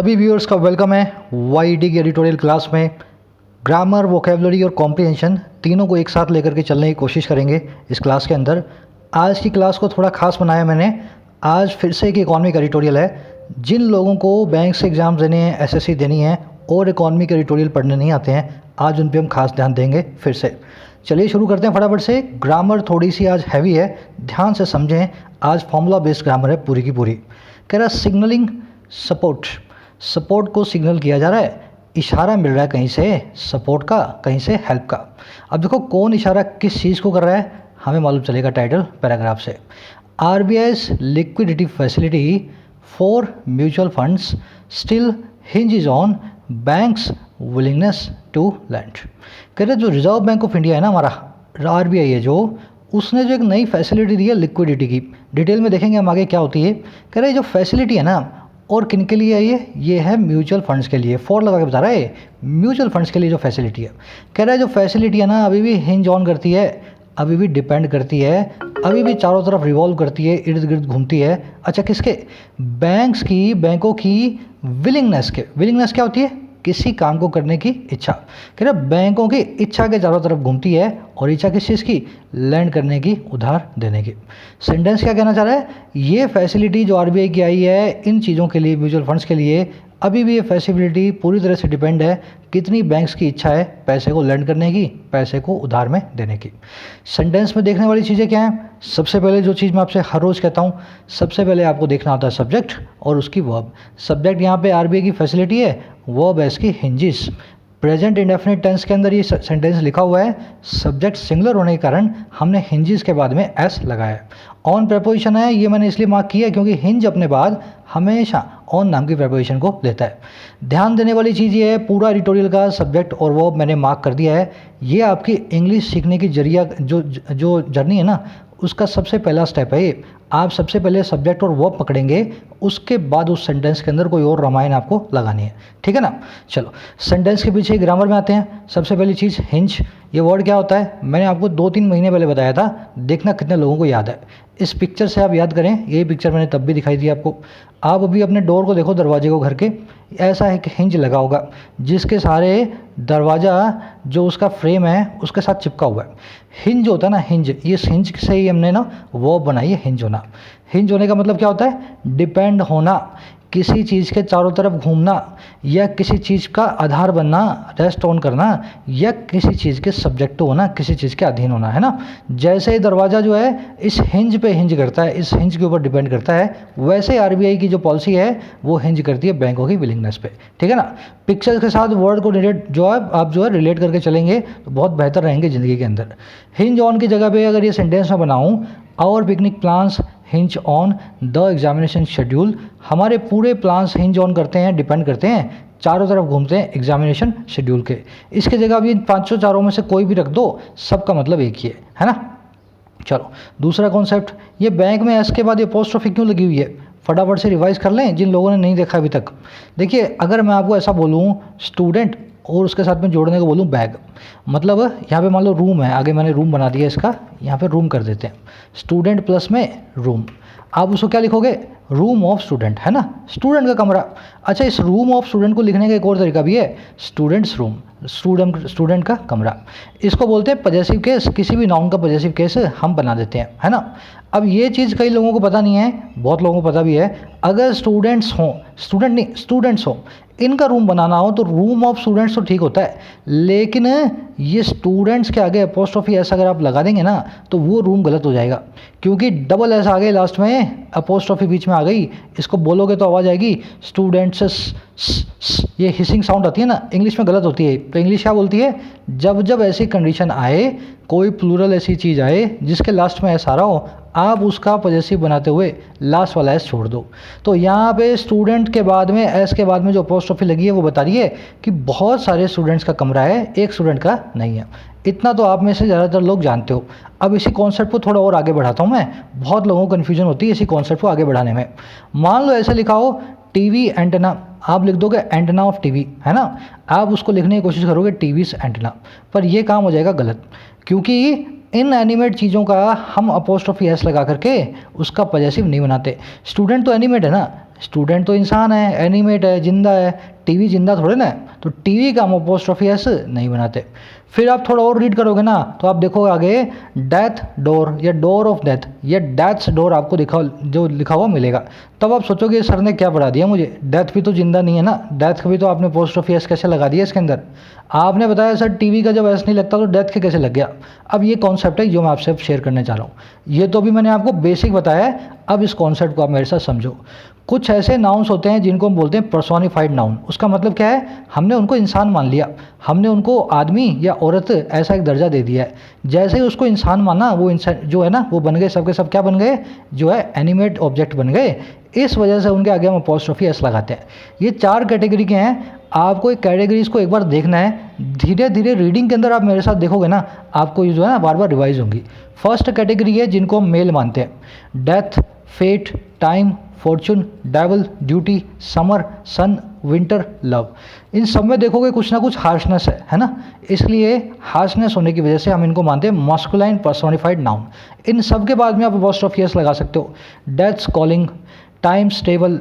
सभी व्यूअर्स का वेलकम है वाईडी की एडिटोरियल क्लास में। ग्रामर, वोकेबलरी और कॉम्प्रिहेंशन तीनों को एक साथ लेकर के चलने की कोशिश करेंगे इस क्लास के अंदर। आज की क्लास को थोड़ा खास बनाया मैंने। आज फिर से एक इकॉनमी का एडिटोरियल है। जिन लोगों को बैंक से एग्ज़ाम देने हैं, एसएससी देनी है और इकॉनमी के एडिटोरियल पढ़ने नहीं आते हैं, आज उन पर हम खास ध्यान देंगे फिर से। चलिए शुरू करते हैं फटाफट से। ग्रामर थोड़ी सी आज हैवी है, ध्यान से समझें। आज फॉर्मूला बेस्ड ग्रामर है पूरी की पूरी। कह रहा सिग्नलिंग सपोर्ट, सपोर्ट को सिग्नल किया जा रहा है, इशारा मिल रहा है कहीं से सपोर्ट का, कहीं से हेल्प का। अब देखो कौन इशारा किस चीज़ को कर रहा है, हमें मालूम चलेगा टाइटल पैराग्राफ से। RBI's liquidity facility for mutual funds still hinges on banks willingness to lend. कह रहे जो रिजर्व बैंक ऑफ इंडिया है ना, हमारा आरबीआई है, जो उसने जो एक नई फैसिलिटी दी है लिक्विडिटी की। डिटेल में देखेंगे हम आगे क्या होती है। कह रहे जो फैसिलिटी है ना, और किन के लिए है ये है म्यूचुअल फंड्स के लिए। फॉर लगा के बता रहा है, म्यूचुअल फंड्स के लिए जो फैसिलिटी है। कह रहा है जो फैसिलिटी है ना, अभी भी हिंज ऑन करती है, अभी भी डिपेंड करती है, अभी भी चारों तरफ रिवॉल्व करती है, इर्द गिर्द घूमती है। अच्छा किसके? बैंक्स की, बैंकों की विलिंगनेस के। विलिंगनेस क्या होती है? किसी काम को करने की इच्छा। कह रहे बैंकों की इच्छा के चारों तरफ घूमती है, और इच्छा किस चीज़ की? लैंड करने की, उधार देने की। सेंटेंस क्या कहना चाह रहा है? ये फैसिलिटी जो आरबीआई की आई है इन चीज़ों के लिए, म्यूचुअल फंड्स के लिए, अभी भी ये फैसिलिटी पूरी तरह से डिपेंड है कितनी बैंक्स की इच्छा है पैसे को लैंड करने की, पैसे को उधार में देने की। सेंटेंस में देखने वाली चीज़ें क्या हैं? सबसे पहले जो चीज़ मैं आपसे हर रोज़ कहता हूँ, सबसे पहले आपको देखना होता है सब्जेक्ट और उसकी वर्ब। सब्जेक्ट यहाँ पे आरबीआई की फैसिलिटी है, वर्ब है इसकी हिंजेस। प्रेजेंट इंडेफिनिट टेंस के अंदर ये सेंटेंस लिखा हुआ है, सब्जेक्ट सिंगुलर होने के कारण हमने हिंजेस के बाद में एस लगाया है। ऑन प्रेपोजिशन है, ये मैंने इसलिए मार्क किया क्योंकि हिंज अपने बाद हमेशा ऑन नाम की प्रेपोजिशन को लेता है। ध्यान देने वाली चीज़ ये है, पूरा एडिटोरियल का सब्जेक्ट और वर्ब मैंने मार्क कर दिया है। ये आपकी इंग्लिश सीखने की जरिया जो जर्नी है ना, उसका सबसे पहला स्टेप है ये। आप सबसे पहले सब्जेक्ट और वर्ब पकड़ेंगे, उसके बाद उस सेंटेंस के अंदर कोई और रामायण आपको लगानी है, ठीक है ना। चलो सेंटेंस के पीछे ग्रामर में आते हैं। सबसे पहली चीज़ हिंज, ये वर्ड क्या होता है मैंने आपको 2-3 महीने पहले बताया था, देखना कितने लोगों को याद है। इस पिक्चर से आप याद करें, यही पिक्चर मैंने तब भी दिखाई दी आपको। आप अभी अपने डोर को देखो, दरवाजे को घर के, ऐसा एक हिंज लगा होगा जिसके सारे दरवाज़ा जो उसका फ्रेम है उसके साथ चिपका हुआ है। हिंज होता है ना, हिंज, ये हिंज से ही हमने ना वर्ब बनाई है हिंज होना। हिंज होने का मतलब क्या होता है? डिपेंड होना, किसी चीज़ के चारों तरफ घूमना, या किसी चीज़ का आधार बनना, रेस्ट ऑन करना, या किसी चीज़ के सब्जेक्ट होना, किसी चीज़ के अधीन होना, है ना। जैसे ही दरवाज़ा जो है इस हिंज पे हिंज करता है, इस हिंज के ऊपर डिपेंड करता है, वैसे आरबीआई की जो पॉलिसी है वो हिंज करती है बैंकों की विलिंगनेस पे, ठीक है ना। पिक्चर के साथ वर्ड को रिलेट जो है आप जो है रिलेट करके चलेंगे तो बहुत बेहतर रहेंगे ज़िंदगी के अंदर। हिंज ऑन की जगह पे अगर ये सेंटेंस में बनाऊँ, our picnic plans hinge on the examination schedule, हमारे पूरे प्लान्स हिंज ऑन करते हैं, डिपेंड करते हैं, चारों तरफ घूमते हैं एग्जामिनेशन शेड्यूल के। इसकी जगह अब ये 500 चारों में से कोई भी रख दो, सबका मतलब एक ही है ना। चलो दूसरा कॉन्सेप्ट, ये बैंक में एस के बाद ये अपोस्ट्रोफी क्यों लगी हुई है, फटाफट से रिवाइज कर लें जिन लोगों ने नहीं देखा अभी तक। देखिए अगर मैं आपको ऐसा बोलूँ स्टूडेंट और उसके साथ में जोड़ने को बोलूँ बैग, मतलब यहाँ पे मान लो रूम है, आगे मैंने रूम बना दिया इसका, यहाँ पे रूम कर देते हैं, स्टूडेंट प्लस में रूम। आप उसको क्या लिखोगे? रूम ऑफ स्टूडेंट, है ना, स्टूडेंट का कमरा। अच्छा इस रूम ऑफ स्टूडेंट को लिखने का एक और तरीका भी है, स्टूडेंट्स रूम, स्टूडेंट का कमरा। इसको बोलते हैं पजेसिव केस, किसी भी नाउन का पजेसिव केस हम बना देते हैं, है ना। अब ये चीज़ कई लोगों को पता नहीं है, बहुत लोगों को पता भी है। अगर स्टूडेंट्स हों, स्टूडेंट नहीं स्टूडेंट्स हों, इनका रूम बनाना हो तो रूम ऑफ स्टूडेंट्स तो ठीक होता है, लेकिन ये स्टूडेंट्स के आगे अपोस्ट्रोफी ऐसा अगर आप लगा देंगे ना तो वो रूम गलत हो जाएगा, क्योंकि डबल ऐसा आ गए लास्ट में, अपोस्ट्रोफी बीच में आ गई। इसको बोलोगे तो आवाज़ आएगी स्टूडेंट्स, ये हिसिंग साउंड आती है ना, इंग्लिश में गलत होती है। तो इंग्लिश क्या बोलती है? जब जब ऐसी कंडीशन आए, कोई प्लूरल ऐसी चीज़ आए जिसके लास्ट में एस आ रहा हो, आप उसका पॉजेसिव बनाते हुए लास्ट वाला एस छोड़ दो। तो यहाँ पे स्टूडेंट के बाद में एस के बाद में जो अपोस्ट्रोफी लगी है वो बता रही है कि बहुत सारे स्टूडेंट्स का कमरा है, एक स्टूडेंट का नहीं है। इतना तो आप में से ज़्यादातर लोग जानते हो। अब इसी कॉन्सेप्ट को थोड़ा और आगे बढ़ाता हूँ मैं, बहुत लोगों को कन्फ्यूजन होती है इसी कॉन्सेप्ट को आगे बढ़ाने में। मान लो ऐसे लिखा हो टीवी एंटेना, आप लिख दोगे एंटेना ऑफ टीवी, है ना। आप उसको लिखने की कोशिश करोगे टीवीज एंटेना, पर यह काम हो जाएगा गलत, क्योंकि इन एनिमेट चीज़ों का हम अपोस्ट्रोफी एस लगा करके उसका पॉजेसिव नहीं बनाते। स्टूडेंट तो एनिमेट है ना, स्टूडेंट तो इंसान है, एनिमेट है, जिंदा है, टीवी जिंदा थोड़े ना है, तो टीवी का हम अपोस्ट्रोफी एस नहीं बनाते। फिर आप थोड़ा और रीड करोगे ना तो आप देखोगे आगे डेथ डोर या डोर ऑफ डेथ या डेथ्स डोर आपको जो लिखा हुआ मिलेगा। तब आप सोचोगे सर ने क्या पढ़ा दिया मुझे, डेथ भी तो जिंदा नहीं है ना, डेथ का भी तो आपने अपोस्ट्रोफी एस कैसे लगा दिया इसके अंदर। आपने बताया सर टीवी का जब एस नहीं लगता तो डेथ के कैसे लग गया। अब ये कॉन्सेप्ट है जो मैं आपसे शेयर करने चाह रहा हूँ। ये तो भी मैंने आपको बेसिक बताया है, अब इस कॉन्सेप्ट को आप मेरे साथ समझो। कुछ ऐसे नाउन्स होते हैं जिनको हम बोलते हैं पर्सोनिफाइड नाउन। उसका मतलब क्या है, हमने उनको इंसान मान लिया, हमने उनको आदमी या औरत ऐसा एक दर्जा दे दिया है। जैसे ही उसको इंसान माना वो इंसान जो है ना वो बन गए, सबके सब क्या बन गए, जो है एनिमेट ऑब्जेक्ट बन गए। इस वजह से उनके आगे हम अपोस्ट्रोफी एस लगाते हैं। ये 4 कैटेगरी के हैं। आपको एक कैटेगरीज को एक बार देखना है, धीरे धीरे रीडिंग के अंदर आप मेरे साथ देखोगे ना आपको ये जो है ना बार बार रिवाइज होंगी। फर्स्ट कैटेगरी है जिनको हम मेल मानते हैं, death, fate, time, fortune, devil, duty, summer, sun, winter, love. इन सब में देखोगे कुछ ना कुछ हार्शनेस है ना, इसलिए हार्शनेस होने की वजह से हम इनको मानते हैं मस्कुलाइन पर्सोनिफाइड नाउन। इन सब के बाद में आप अपोस्ट्रोफी एस लगा सकते हो। Death's calling, time stable,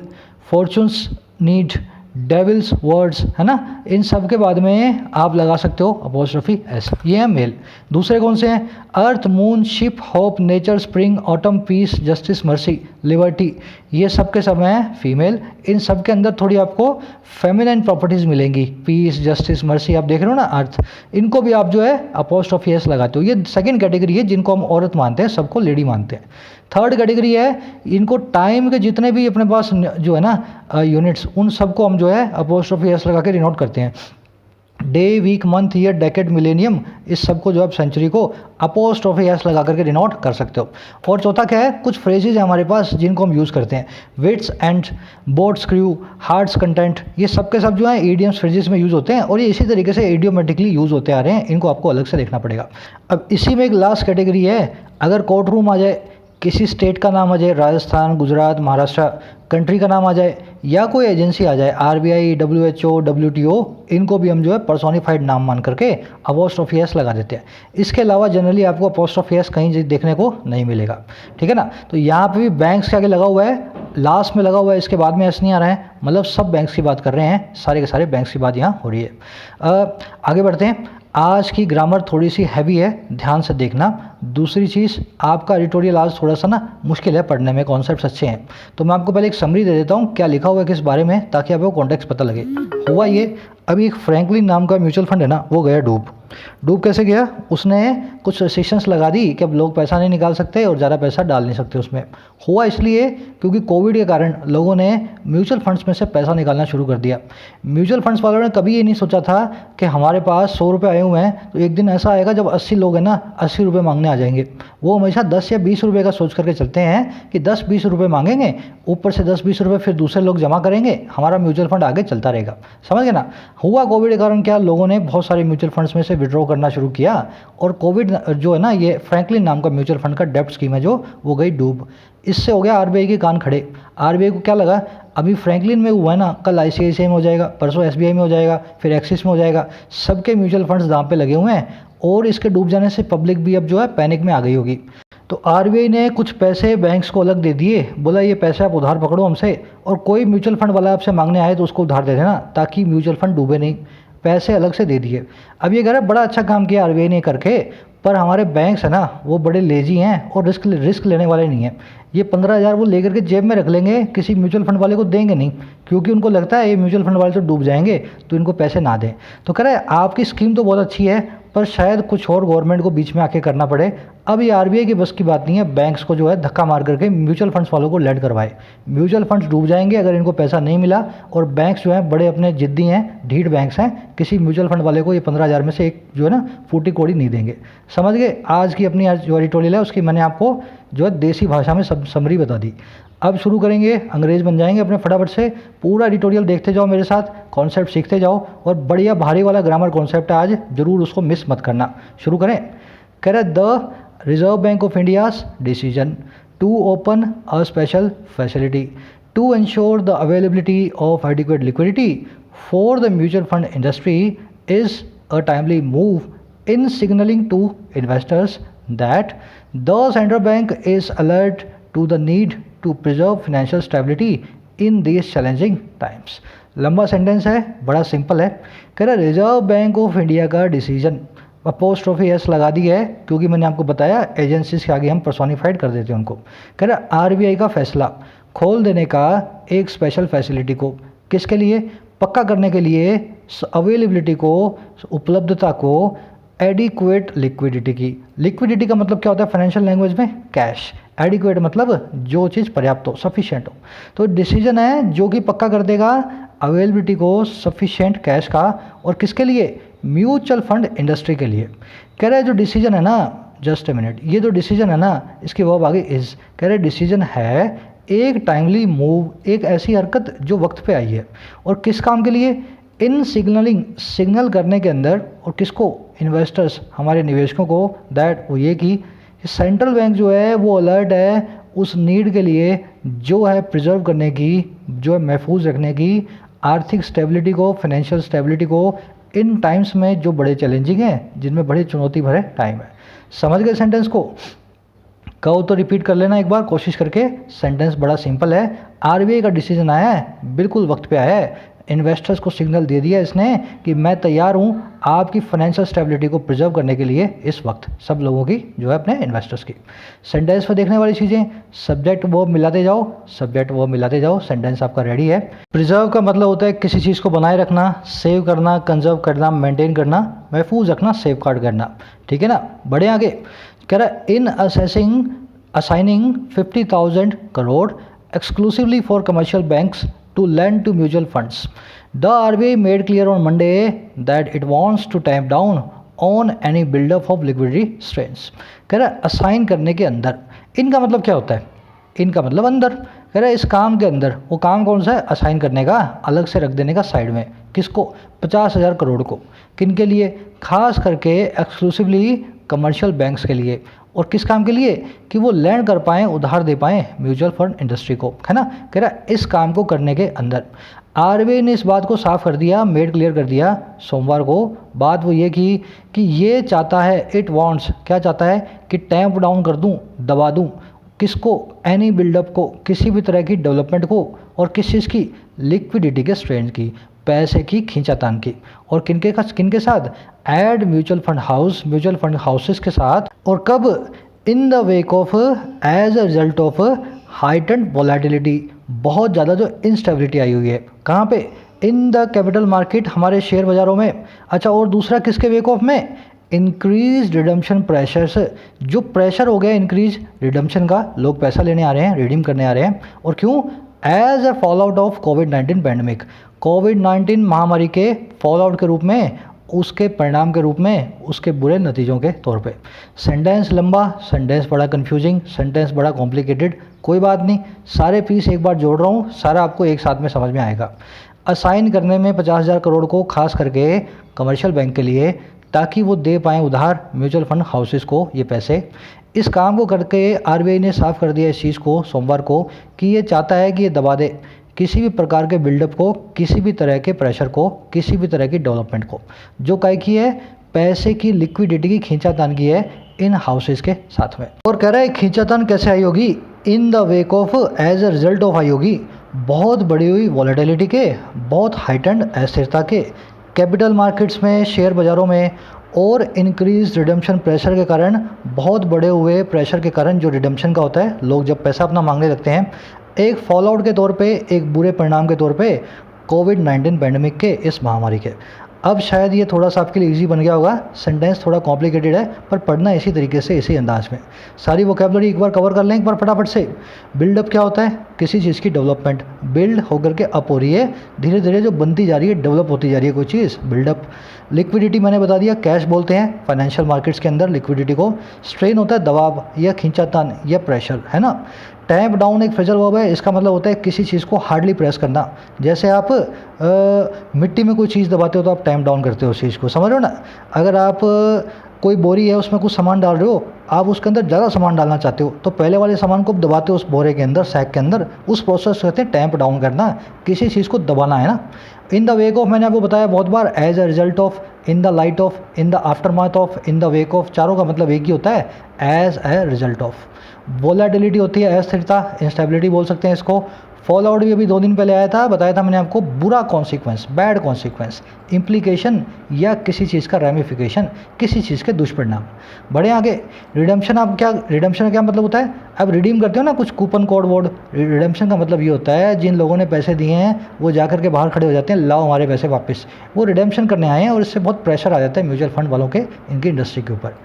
fortune's need, devil's words, है ना, इन सब के बाद में आप लगा सकते हो अपोस्ट्रोफी एस। ये है मेल। दूसरे कौन से हैं, earth, moon, ship, hope, nature, spring, autumn, peace, justice, mercy, liberty. ये सब के सब हैं फीमेल। इन सब के अंदर थोड़ी आपको फेमिनाइन प्रॉपर्टीज़ मिलेंगी, पीस, जस्टिस, मर्सी आप देख रहे हो ना, अर्थ, इनको भी आप जो है अपोस्ट्रोफी एस लगाते हो। ये सेकेंड कैटेगरी है जिनको हम औरत मानते हैं, सबको लेडी मानते हैं। थर्ड कैटेगरी है इनको टाइम के जितने भी अपने पास जो है ना यूनिट्स, उन सबको हम जो है अपोस्ट्रोफी एस लगा के डिनोट करते हैं। Day, week, month, year, decade, millennium, इस सबको जो है सेंचुरी को अपोस्ट्रोफी एस लगा करके डिनोट कर सकते हो। और चौथा क्या है, कुछ फ्रेजेज है हमारे पास जिनको हम यूज़ करते हैं, wit's end, boat's crew, heart's content, ये सब के सब जो है ईडियम्स फ्रेजेस में यूज़ होते हैं और ये इसी तरीके से इडियोमेटिकली यूज़ होते आ रहे हैं। इनको आपको अलग से देखना पड़ेगा। अब इसी में एक लास्ट कैटेगरी है, अगर कोर्ट रूम आ जाए, किसी स्टेट का नाम आ जाए, राजस्थान, गुजरात, महाराष्ट्र, कंट्री का नाम आ जाए, या कोई एजेंसी आ जाए, आरबीआई, WHO, WTO, इनको भी हम जो है पर्सोनिफाइड नाम मान करके अपोस्ट्रोफी एस लगा देते हैं। इसके अलावा जनरली आपको अपोस्ट्रोफी एस कहीं देखने को नहीं मिलेगा, ठीक है ना। तो यहाँ पे भी बैंक्स के आगे लगा हुआ है, लास्ट में लगा हुआ है, इसके बाद में एस नहीं आ रहा है, मतलब सब बैंक्स की बात कर रहे हैं, सारे के सारे बैंक्स की बात यहाँ हो रही है। आगे बढ़ते हैं। आज की ग्रामर थोड़ी सी हैवी है, ध्यान से देखना। दूसरी चीज़, आपका एडिटोरियल आज थोड़ा सा ना मुश्किल है पढ़ने में, कॉन्सेप्ट्स अच्छे हैं, तो मैं आपको पहले एक समरी दे देता हूँ क्या लिखा हुआ है किस बारे में, ताकि आपको कॉन्टेक्स्ट पता लगे। हुआ ये, अभी एक फ्रैंकलिन नाम का म्यूचुअल फंड है ना, वो गया डूब कैसे गया, उसने कुछ रेस्ट्रिक्शंस लगा दी कि अब लोग पैसा नहीं निकाल सकते और ज़्यादा पैसा डाल नहीं सकते उसमें। हुआ इसलिए क्योंकि कोविड के कारण लोगों ने म्यूचुअल फंड्स में से पैसा निकालना शुरू कर दिया। म्यूचुअल फंड्स वालों ने कभी ये नहीं सोचा था कि हमारे पास 100 रुपये आए हुए हैं तो एक दिन ऐसा आएगा जब 80 लोग हैं ना 80 रुपये मांगने आ जाएंगे। वो हमेशा 10 या 20 रुपये का सोच करके चलते हैं कि 10-20 रुपये मांगेंगे, ऊपर से 10-20 रुपये फिर दूसरे लोग जमा करेंगे, हमारा म्यूचुअल फंड आगे चलता रहेगा। समझ गए ना। हुआ कोविड के कारण क्या, लोगों ने बहुत सारे म्यूचुअल फंड्स में से विड्रॉ करना शुरू किया और कोविड जो है ना, ये फ्रैंकलिन नाम का म्यूचुअल फंड का डेब्ट स्कीम है जो, वो गई डूब। इससे हो गया आरबीआई के कान खड़े। आरबीआई को क्या लगा, अभी फ्रैंकलिन में हुआ है ना, कल आईसीआईसीआई में हो जाएगा, परसों एसबीआई में हो जाएगा, फिर एक्सिस में हो जाएगा, सबके म्यूचुअल फंड्स दांव पे लगे हुए हैं और इसके डूब जाने से पब्लिक भी अब जो है पैनिक में आ गई होगी। तो आरबीआई ने कुछ पैसे बैंक्स को अलग दे दिए, बोला ये पैसे आप उधार पकड़ो हमसे, और कोई म्यूचुअल फंड वाला आपसे मांगने आए तो उसको उधार दे देना ताकि म्यूचुअल फंड डूबे नहीं। पैसे अलग से दे दिए। अब ये कह रहा है बड़ा अच्छा काम किया आरबीआई ने करके, पर हमारे बैंक्स है ना वो बड़े लेजी हैं और रिस्क लेने वाले नहीं हैं। ये 15,000 वो लेकर के जेब में रख लेंगे, किसी म्यूचुअल फंड वाले को देंगे नहीं, क्योंकि उनको लगता है ये म्यूचुअल फंड वाले तो डूब जाएंगे तो इनको पैसे ना दें। तो कह रहा है आपकी स्कीम तो बहुत अच्छी है, पर शायद कुछ और गवर्नमेंट को बीच में आके करना पड़े। अब ये आरबीआई की बस की बात नहीं है, बैंक्स को जो है धक्का मार करके म्यूचुअल फंड्स वालों को लेंड करवाए। म्यूचुअल फंड्स डूब जाएंगे अगर इनको पैसा नहीं मिला, और बैंक्स जो है बड़े अपने जिद्दी हैं, ढीठ बैंक्स हैं, किसी म्यूचुअल फंड वाले को ये 15,000 में से एक जो है ना फूटी कोड़ी नहीं देंगे। समझ गए। आज की अपनी जो एडिटोरियल है उसकी मैंने आपको जो है देसी भाषा में समरी बता दी। अब शुरू करेंगे, अंग्रेज बन जाएंगे अपने फटाफट से। पूरा एडिटोरियल देखते जाओ मेरे साथ, कॉन्सेप्ट सीखते जाओ, और बढ़िया भारी वाला ग्रामर कॉन्सेप्ट है आज, जरूर उसको मिस मत करना। शुरू करें। कह रहे the Reserve Bank of India's decision to open a special facility to ensure the availability of adequate liquidity for the mutual fund industry is a timely move in signaling to investors that the central bank is alert to the need to preserve financial stability in this challenging times. लंबा sentence है, बड़ा simple है। कह रहा reserve Bank of India का decision, apostrophe S लगा दी है क्योंकि मैंने आपको बताया एजेंसीज के आगे हम पर्सोनिफाइड कर देते हैं उनको। कह रहा आरबीआई का फैसला खोल देने का एक स्पेशल फैसिलिटी को, किसके लिए, पक्का करने के लिए अवेलेबिलिटी को, उपलब्धता को, एडिक्वेट लिक्विडिटी की। लिक्विडिटी का मतलब क्या होता है फाइनेंशियल लैंग्वेज में, कैश। एडिक्वेट मतलब जो चीज़ पर्याप्त हो, सफिशिएंट हो। तो डिसीजन है जो कि पक्का कर देगा अवेलेबिलिटी को, सफिशिएंट कैश का, और किसके लिए, म्यूचुअल फंड इंडस्ट्री के लिए। कह रहे जो डिसीजन है ना, जस्ट ए मिनट, ये जो डिसीजन है ना, इसकी वर्ब आगे इज। कह रहे डिसीजन है एक टाइमली मूव, एक ऐसी हरकत जो वक्त पे आई है, और किस काम के लिए, इन सिग्नल करने के अंदर, और किसको, इन्वेस्टर्स, हमारे निवेशकों को, दैट वो ये कि सेंट्रल बैंक जो है वो अलर्ट है उस नीड के लिए जो है प्रिजर्व करने की, जो है महफूज रखने की आर्थिक स्टेबिलिटी को, फाइनेंशियल स्टेबिलिटी को इन टाइम्स में जो बड़े चैलेंजिंग हैं, जिनमें बड़ी चुनौती भरे टाइम है। समझ गए सेंटेंस को? कहो तो रिपीट कर लेना एक बार कोशिश करके। सेंटेंस बड़ा सिंपल है, आरबीआई का डिसीजन आया है, बिल्कुल वक्त पे आया है, इन्वेस्टर्स को सिग्नल दे दिया इसने कि मैं तैयार हूँ आपकी फाइनेंशियल स्टेबिलिटी को प्रिजर्व करने के लिए इस वक्त, सब लोगों की जो है अपने इन्वेस्टर्स की। सेंटेंस में देखने वाली चीज़ें, सब्जेक्ट वर्ब मिलाते जाओ, सब्जेक्ट वर्ब मिलाते जाओ, सेंटेंस आपका रेडी है। प्रिजर्व का मतलब होता है किसी चीज़ को बनाए रखना, सेव करना, कंजर्व करना, मेंटेन करना, महफूज रखना, सेफ गार्ड करना, ठीक है ना। बड़े आगे कह रहा है in assigning 50,000 crore exclusively for commercial banks to lend to mutual funds. The RBI made clear on Monday that it wants to tamp down on any build-up of liquidity strains. कह रहा है असाइन करने के अंदर, इनका मतलब क्या होता है, इनका मतलब अंदर। कह रहा है इस काम के अंदर, वो काम कौन सा है, असाइन करने का, अलग से रख देने का साइड में, किसको, 50,000 करोड़ को, किन के लिए, खास करके एक्सक्लूसिवली कमर्शियल बैंक्स के लिए, और किस काम के लिए, कि वो लैंड कर पाएँ, उधार दे पाएँ म्यूचुअल फंड इंडस्ट्री को, है ना। कह रहा है इस काम को करने के अंदर आरबीआई ने इस बात को साफ कर दिया, मेड क्लियर कर दिया सोमवार को। बात वो ये की कि ये चाहता है, इट वांट्स, क्या चाहता है, कि टैंप डाउन कर दूं, दबा दूं, किसको, एनी बिल्डअप को, किसी भी तरह की डेवलपमेंट को, और किस चीज़ की, लिक्विडिटी के स्ट्रेन की, पैसे की खींचातान की, और किनके साथ, एड म्यूचुअल फंड हाउसेस के साथ। और कब, in the wake of, as a result of heightened volatility, बहुत ज़्यादा जो इंस्टेबिलिटी आई हुई है, कहाँ पे, इन द कैपिटल मार्केट, हमारे शेयर बाज़ारों में। अच्छा, और दूसरा किसके वेक ऑफ में, इंक्रीज रिडम्पशन प्रेशर्स, जो प्रेशर हो गया इंक्रीज रिडम्पशन का, लोग पैसा लेने आ रहे हैं, रिडीम करने आ रहे हैं, और क्यों, as a fall out of कोविड-19 पैंडमिक, कोविड-19 महामारी के फॉल आउट के रूप में, उसके परिणाम के रूप में, उसके बुरे नतीजों के तौर पे। सेंटेंस लंबा, सेंटेंस बड़ा कंफ्यूजिंग, सेंटेंस बड़ा कॉम्प्लिकेटेड, कोई बात नहीं, सारे पीस एक बार जोड़ रहा हूँ, सारा आपको एक साथ में समझ में आएगा। असाइन करने में 50,000 करोड़ को, खास करके कमर्शियल बैंक के लिए, ताकि वो दे पाएँ उधार म्यूचुअल फंड हाउसेस को ये पैसे। इस काम को करके आरबीआई ने साफ कर दिया इस चीज़ को सोमवार को, कि ये चाहता है कि ये दबा दे किसी भी प्रकार के बिल्डअप को, किसी भी तरह के प्रेशर को, किसी भी तरह की डेवलपमेंट को, जो काय की है, पैसे की लिक्विडिटी की खींचातान की है इन हाउसेस के साथ में। और कह रहा है खींचातान कैसे आई होगी, in the wake of, as a result of आई होगी, बहुत बढ़ी हुई वॉलेटिलिटी के, बहुत हाइटेंड अस्थिरता के, कैपिटल मार्केट्स में, शेयर बाज़ारों में, और इंक्रीज रिडम्पशन प्रेशर के कारण, बहुत बड़े हुए प्रेशर के कारण, जो रिडम्पशन का होता है, लोग जब पैसा अपना मांगने लगते हैं, एक फॉल आउट के तौर पे, एक बुरे परिणाम के तौर पे कोविड-19 पैंडमिक के, इस महामारी के। अब शायद ये थोड़ा सा आपके लिए इजी बन गया होगा, सेंटेंस थोड़ा कॉम्प्लिकेटेड है, पर पढ़ना इसी तरीके से, इसी अंदाज में। सारी वोकैबुलरी एक बार कवर कर लें एक बार फटाफट से। बिल्डअप क्या होता है, किसी चीज़ की डेवलपमेंट, बिल्ड होकर के अप हो रही है, धीरे धीरे जो बनती जा रही है, डेवलप होती जा रही है कोई चीज़, बिल्डअप। लिक्विडिटी मैंने बता दिया, कैश बोलते हैं फाइनेंशियल मार्केट्स के अंदर लिक्विडिटी को। स्ट्रेन होता है दबाव या खींचातान या प्रेशर, है ना। टैंप डाउन एक फ्रेजल वर्ब है, इसका मतलब होता है किसी चीज़ को हार्डली प्रेस करना। जैसे आप मिट्टी में कोई चीज़ दबाते हो तो आप टैंप डाउन करते हो उस चीज़ को, समझ रहे हो ना। अगर आप कोई बोरी है, उसमें कुछ सामान डाल रहे हो, आप उसके अंदर ज़्यादा सामान डालना चाहते हो, तो पहले वाले सामान को दबाते हो उस बोरे के अंदर, सैक के अंदर, उस प्रोसेस कहते हैं टैंप डाउन करना, किसी चीज़ को दबाना, है ना। इन द वेक ऑफ मैंने आपको बताया बहुत बार, as a result of, in the light of, in the aftermath of, in the wake of, चारों का मतलब एक ही होता है, as a result of. Volatility होती है अस्थिरता, इंस्टेबिलिटी बोल सकते हैं इसको। फॉल आउट भी अभी 2 दिन पहले आया था, बताया था मैंने आपको, बुरा कॉन्सिक्वेंस, बैड कॉन्सिक्वेंस, इम्प्लीकेशन या किसी चीज़ का रेमिफिकेशन, किसी चीज़ के दुष्परिणाम। बड़े आगे रिडेम्पशन, आप क्या, रिडेम्पशन का क्या मतलब होता है, अब रिडीम करते हो ना कुछ कूपन कोड वोड, रिडेम्पशन का मतलब ये होता है जिन लोगों ने पैसे दिए हैं वो जा करके बाहर खड़े हो जाते हैं, लाओ हमारे पैसे वापस, वो रिडेम्पशन करने आए हैं और इससे बहुत प्रेशर आ जाता है म्यूचुअल फंड वालों के इनकी इंडस्ट्री के ऊपर।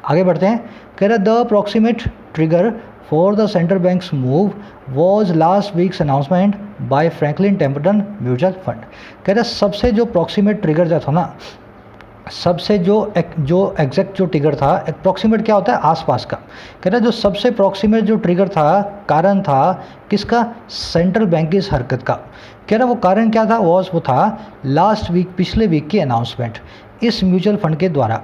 आगे बढ़ते हैं, कह रहे the approximate trigger for the central banks move was last weeks announcement bye Franklin Templeton mutual fund. कह रहे सबसे जो अप्रॉक्सीमेट ट्रिगर जो था ना, सबसे जो एग्जैक्ट जो ट्रिगर था, अप्रॉक्सीमेट क्या होता है, आसपास का, कह रहे जो सबसे अप्रॉक्सीमेट जो ट्रिगर था, कारण था किसका, सेंट्रल बैंक की इस हरकत का। कह रहा वो कारण क्या था, वो था लास्ट वीक, पिछले वीक की अनाउंसमेंट इस म्यूचुअल फंड के द्वारा।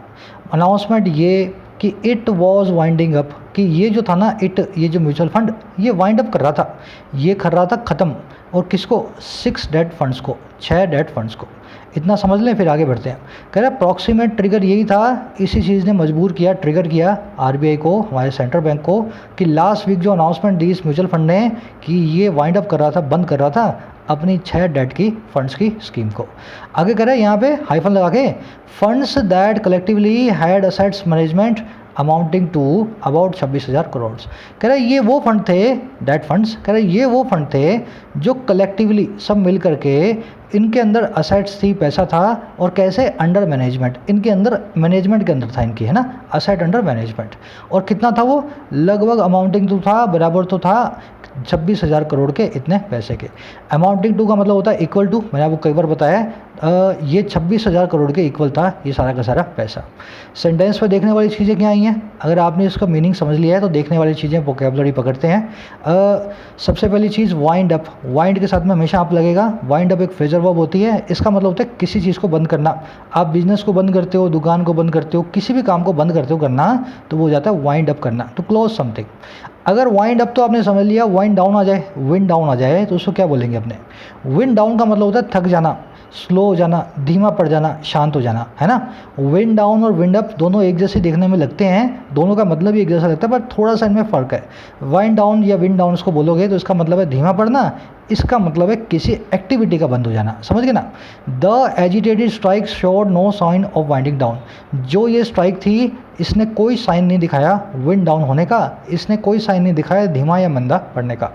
अनाउंसमेंट ये कि इट वॉज वाइंडिंग अप, कि ये जो था ना, ये जो म्यूचुअल फंड ये वाइंड अप कर रहा था, ये कर रहा था ख़त्म, और किसको, 6 डेट फंड्स को, 6 डेट फंड्स को। इतना समझ लें, फिर आगे बढ़ते हैं। कह रहे अप्रॉक्सीमेट ट्रिगर यही था, इसी चीज़ ने मजबूर किया, ट्रिगर किया आरबीआई को, हमारे सेंट्रल बैंक को, कि लास्ट वीक जो अनाउंसमेंट दी इस म्यूचुअल फंड ने कि ये वाइंड अप कर रहा था, बंद कर रहा था अपनी 6 डेट की फंड्स की स्कीम को। आगे कह रहे हैं यहाँ पे हाइफन लगा के, funds that collectively had assets management amounting to about 26,000 crore. कह रहे ये वो फंड थे, डेट फंड्स, कह रहे ये वो फंड थे जो कलेक्टिवली सब मिल करके, इनके अंदर असेट्स थी, पैसा था, और कैसे, अंडर मैनेजमेंट, इनके अंदर मैनेजमेंट के अंदर था इनकी, है ना, असेट अंडर मैनेजमेंट। और कितना था वो, लगभग अमाउंटिंग टू था, बराबर तो था 26,000 करोड़ के, इतने पैसे के। अमाउंटिंग टू का मतलब होता है इक्वल टू, मैंने आपको कई बार बताया, ये 26,000 करोड़ के इक्वल था ये सारा का सारा पैसा। सेंटेंस पर देखने वाली चीज़ें क्या आई हैं, अगर आपने इसका मीनिंग समझ लिया है तो देखने वाली चीज़ें वोकैबुलरी पकड़ते हैं। सबसे पहली चीज़ वाइंड अप, वाइंड के साथ में हमेशा आप लगेगा। वाइंड अप एक फ्रेजर वर्ब होती है, इसका मतलब होता है किसी चीज़ को बंद करना। आप बिजनेस को बंद करते हो, दुकान को बंद करते हो, किसी भी काम को बंद करते हो करना, तो वो हो जाता है वाइंड अप करना, टू क्लोज समथिंग। अगर वाइंड अप तो आपने समझ लिया, वाइंड डाउन आ जाए, विंड डाउन आ जाए, तो उसको क्या बोलेंगे अपने, विंड डाउन का मतलब होता है थक जाना, स्लो हो जाना, धीमा पड़ जाना, शांत हो जाना, है ना। विंड डाउन और विंड अप दोनों एक जैसे देखने में लगते हैं, दोनों का मतलब भी एक जैसा लगता है, पर थोड़ा सा इनमें फ़र्क है। वाइंड डाउन या विंड डाउन इसको बोलोगे तो इसका मतलब है धीमा पड़ना, इसका मतलब है किसी एक्टिविटी का बंद हो जाना, समझ गए ना। The agitated strike showed no sign of winding down, जो ये स्ट्राइक थी इसने कोई साइन नहीं दिखाया विंड डाउन होने का, इसने कोई साइन नहीं दिखाया धीमा या मंदा पड़ने का।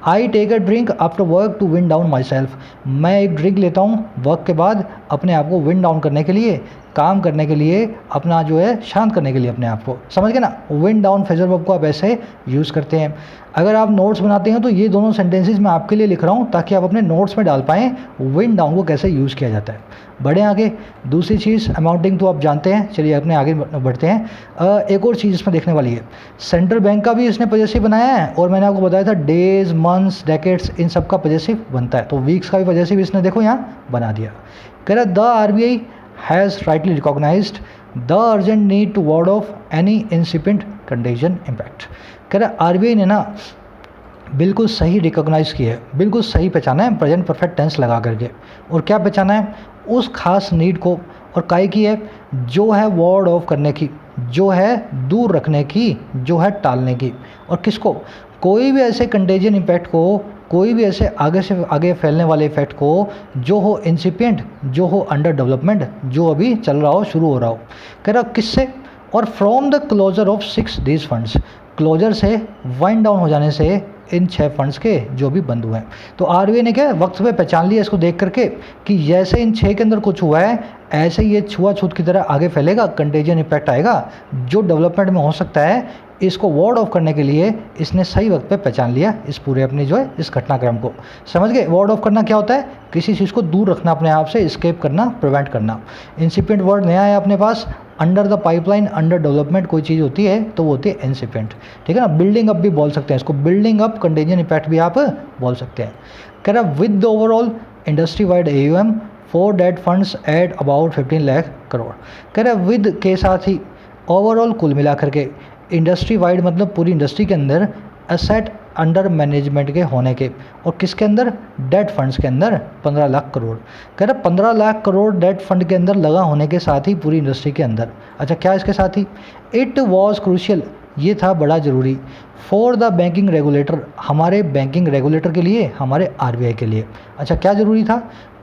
I take a drink after work to wind down myself, मैं एक ड्रिंक लेता हूँ वर्क के बाद अपने आप को विंड डाउन करने के लिए, काम करने के लिए, अपना जो है शांत करने के लिए अपने आप को, समझ गए ना। विंड डाउन फ्रेजर वर्ब को आप ऐसे यूज़ करते हैं। अगर आप नोट्स बनाते हैं तो ये दोनों सेंटेंसेस मैं आपके लिए लिख रहा हूँ ताकि आप अपने नोट्स में डाल पाएँ विंड डाउन को कैसे यूज़ किया जाता है। बढ़े आगे, दूसरी चीज़ अमाउंटिंग तो आप जानते हैं, चलिए अपने आगे बढ़ते हैं। एक और चीज़ इसमें देखने वाली है, सेंट्रल बैंक का भी इसने पजेसिव बनाया है, और मैंने आपको बताया था डेज, मंथ्स, डेकेड्स, इन सब का पजेसिव बनता है, तो वीक्स का भी पजेसिव इसने देखो यहाँ बना दिया। कह रहा the RBI has rightly recognised the urgent need to ward off any incipient contagion impact. कह रहा आरबीआई ने ना बिल्कुल सही रिकॉग्नाइज़ किया है, बिल्कुल सही पहचाना है, प्रेजेंट परफेक्ट टेंस लगा करके, और क्या पहचाना है, उस खास नीड को, और काय की है, जो है वार्ड ऑफ करने की, जो है दूर रखने की, जो है टालने की, और किसको, कोई भी ऐसे कंटेंजन इम्पैक्ट को, कोई भी ऐसे आगे से आगे फैलने वाले इफेक्ट को जो हो इंसिपिएंट, जो हो अंडर डेवलपमेंट, जो अभी चल रहा हो, शुरू हो रहा हो। कह रहा किससे, और from the closure of 6 these funds, closure से, वाइंड डाउन हो जाने से इन 6 फंड्स के जो भी बंद हुए हैं। तो आरबीआई ने क्या वक्त पे पहचान लिया इसको देख करके कि जैसे इन 6 के अंदर कुछ हुआ है, ऐसे ये छुआछूत की तरह आगे फैलेगा, कंटेजियन इम्पैक्ट आएगा जो डेवलपमेंट में हो सकता है। इसको वार्ड ऑफ करने के लिए इसने सही वक्त पे पहचान लिया इस पूरे अपने जो है इस घटनाक्रम को, समझ गए। वार्ड ऑफ करना क्या होता है, किसी चीज़ को दूर रखना अपने आप से, एस्केप करना, प्रिवेंट करना। इंसिपिएंट वर्ड नया है अपने पास, under the pipeline, under development कोई चीज़ होती है तो वो होती है इंसिपिएंट, ठीक है ना। बिल्डिंग अप भी बोल सकते हैं इसको, बिल्डिंग अप कंटेंजन इम्पैक्ट भी आप बोल सकते हैं। कह रहा with the overall industry wide AUM for date funds at about 15 lakh crore. कह रहा विद के साथ ही, ओवरऑल कुल मिलाकर के, इंडस्ट्री वाइड मतलब पूरी इंडस्ट्री के अंदर, एसेट अंडर मैनेजमेंट के होने के, और किसके अंदर, डेट फंड्स के अंदर 15 लाख करोड़। कह रहा 15 लाख करोड़ डेट फंड के अंदर लगा होने के साथ ही पूरी इंडस्ट्री के अंदर। अच्छा क्या इसके साथ ही, इट वॉज क्रूशियल, ये था बड़ा ज़रूरी फॉर द बैंकिंग रेगुलेटर, हमारे बैंकिंग रेगुलेटर के लिए, हमारे आरबीआई के लिए। अच्छा, क्या ज़रूरी था?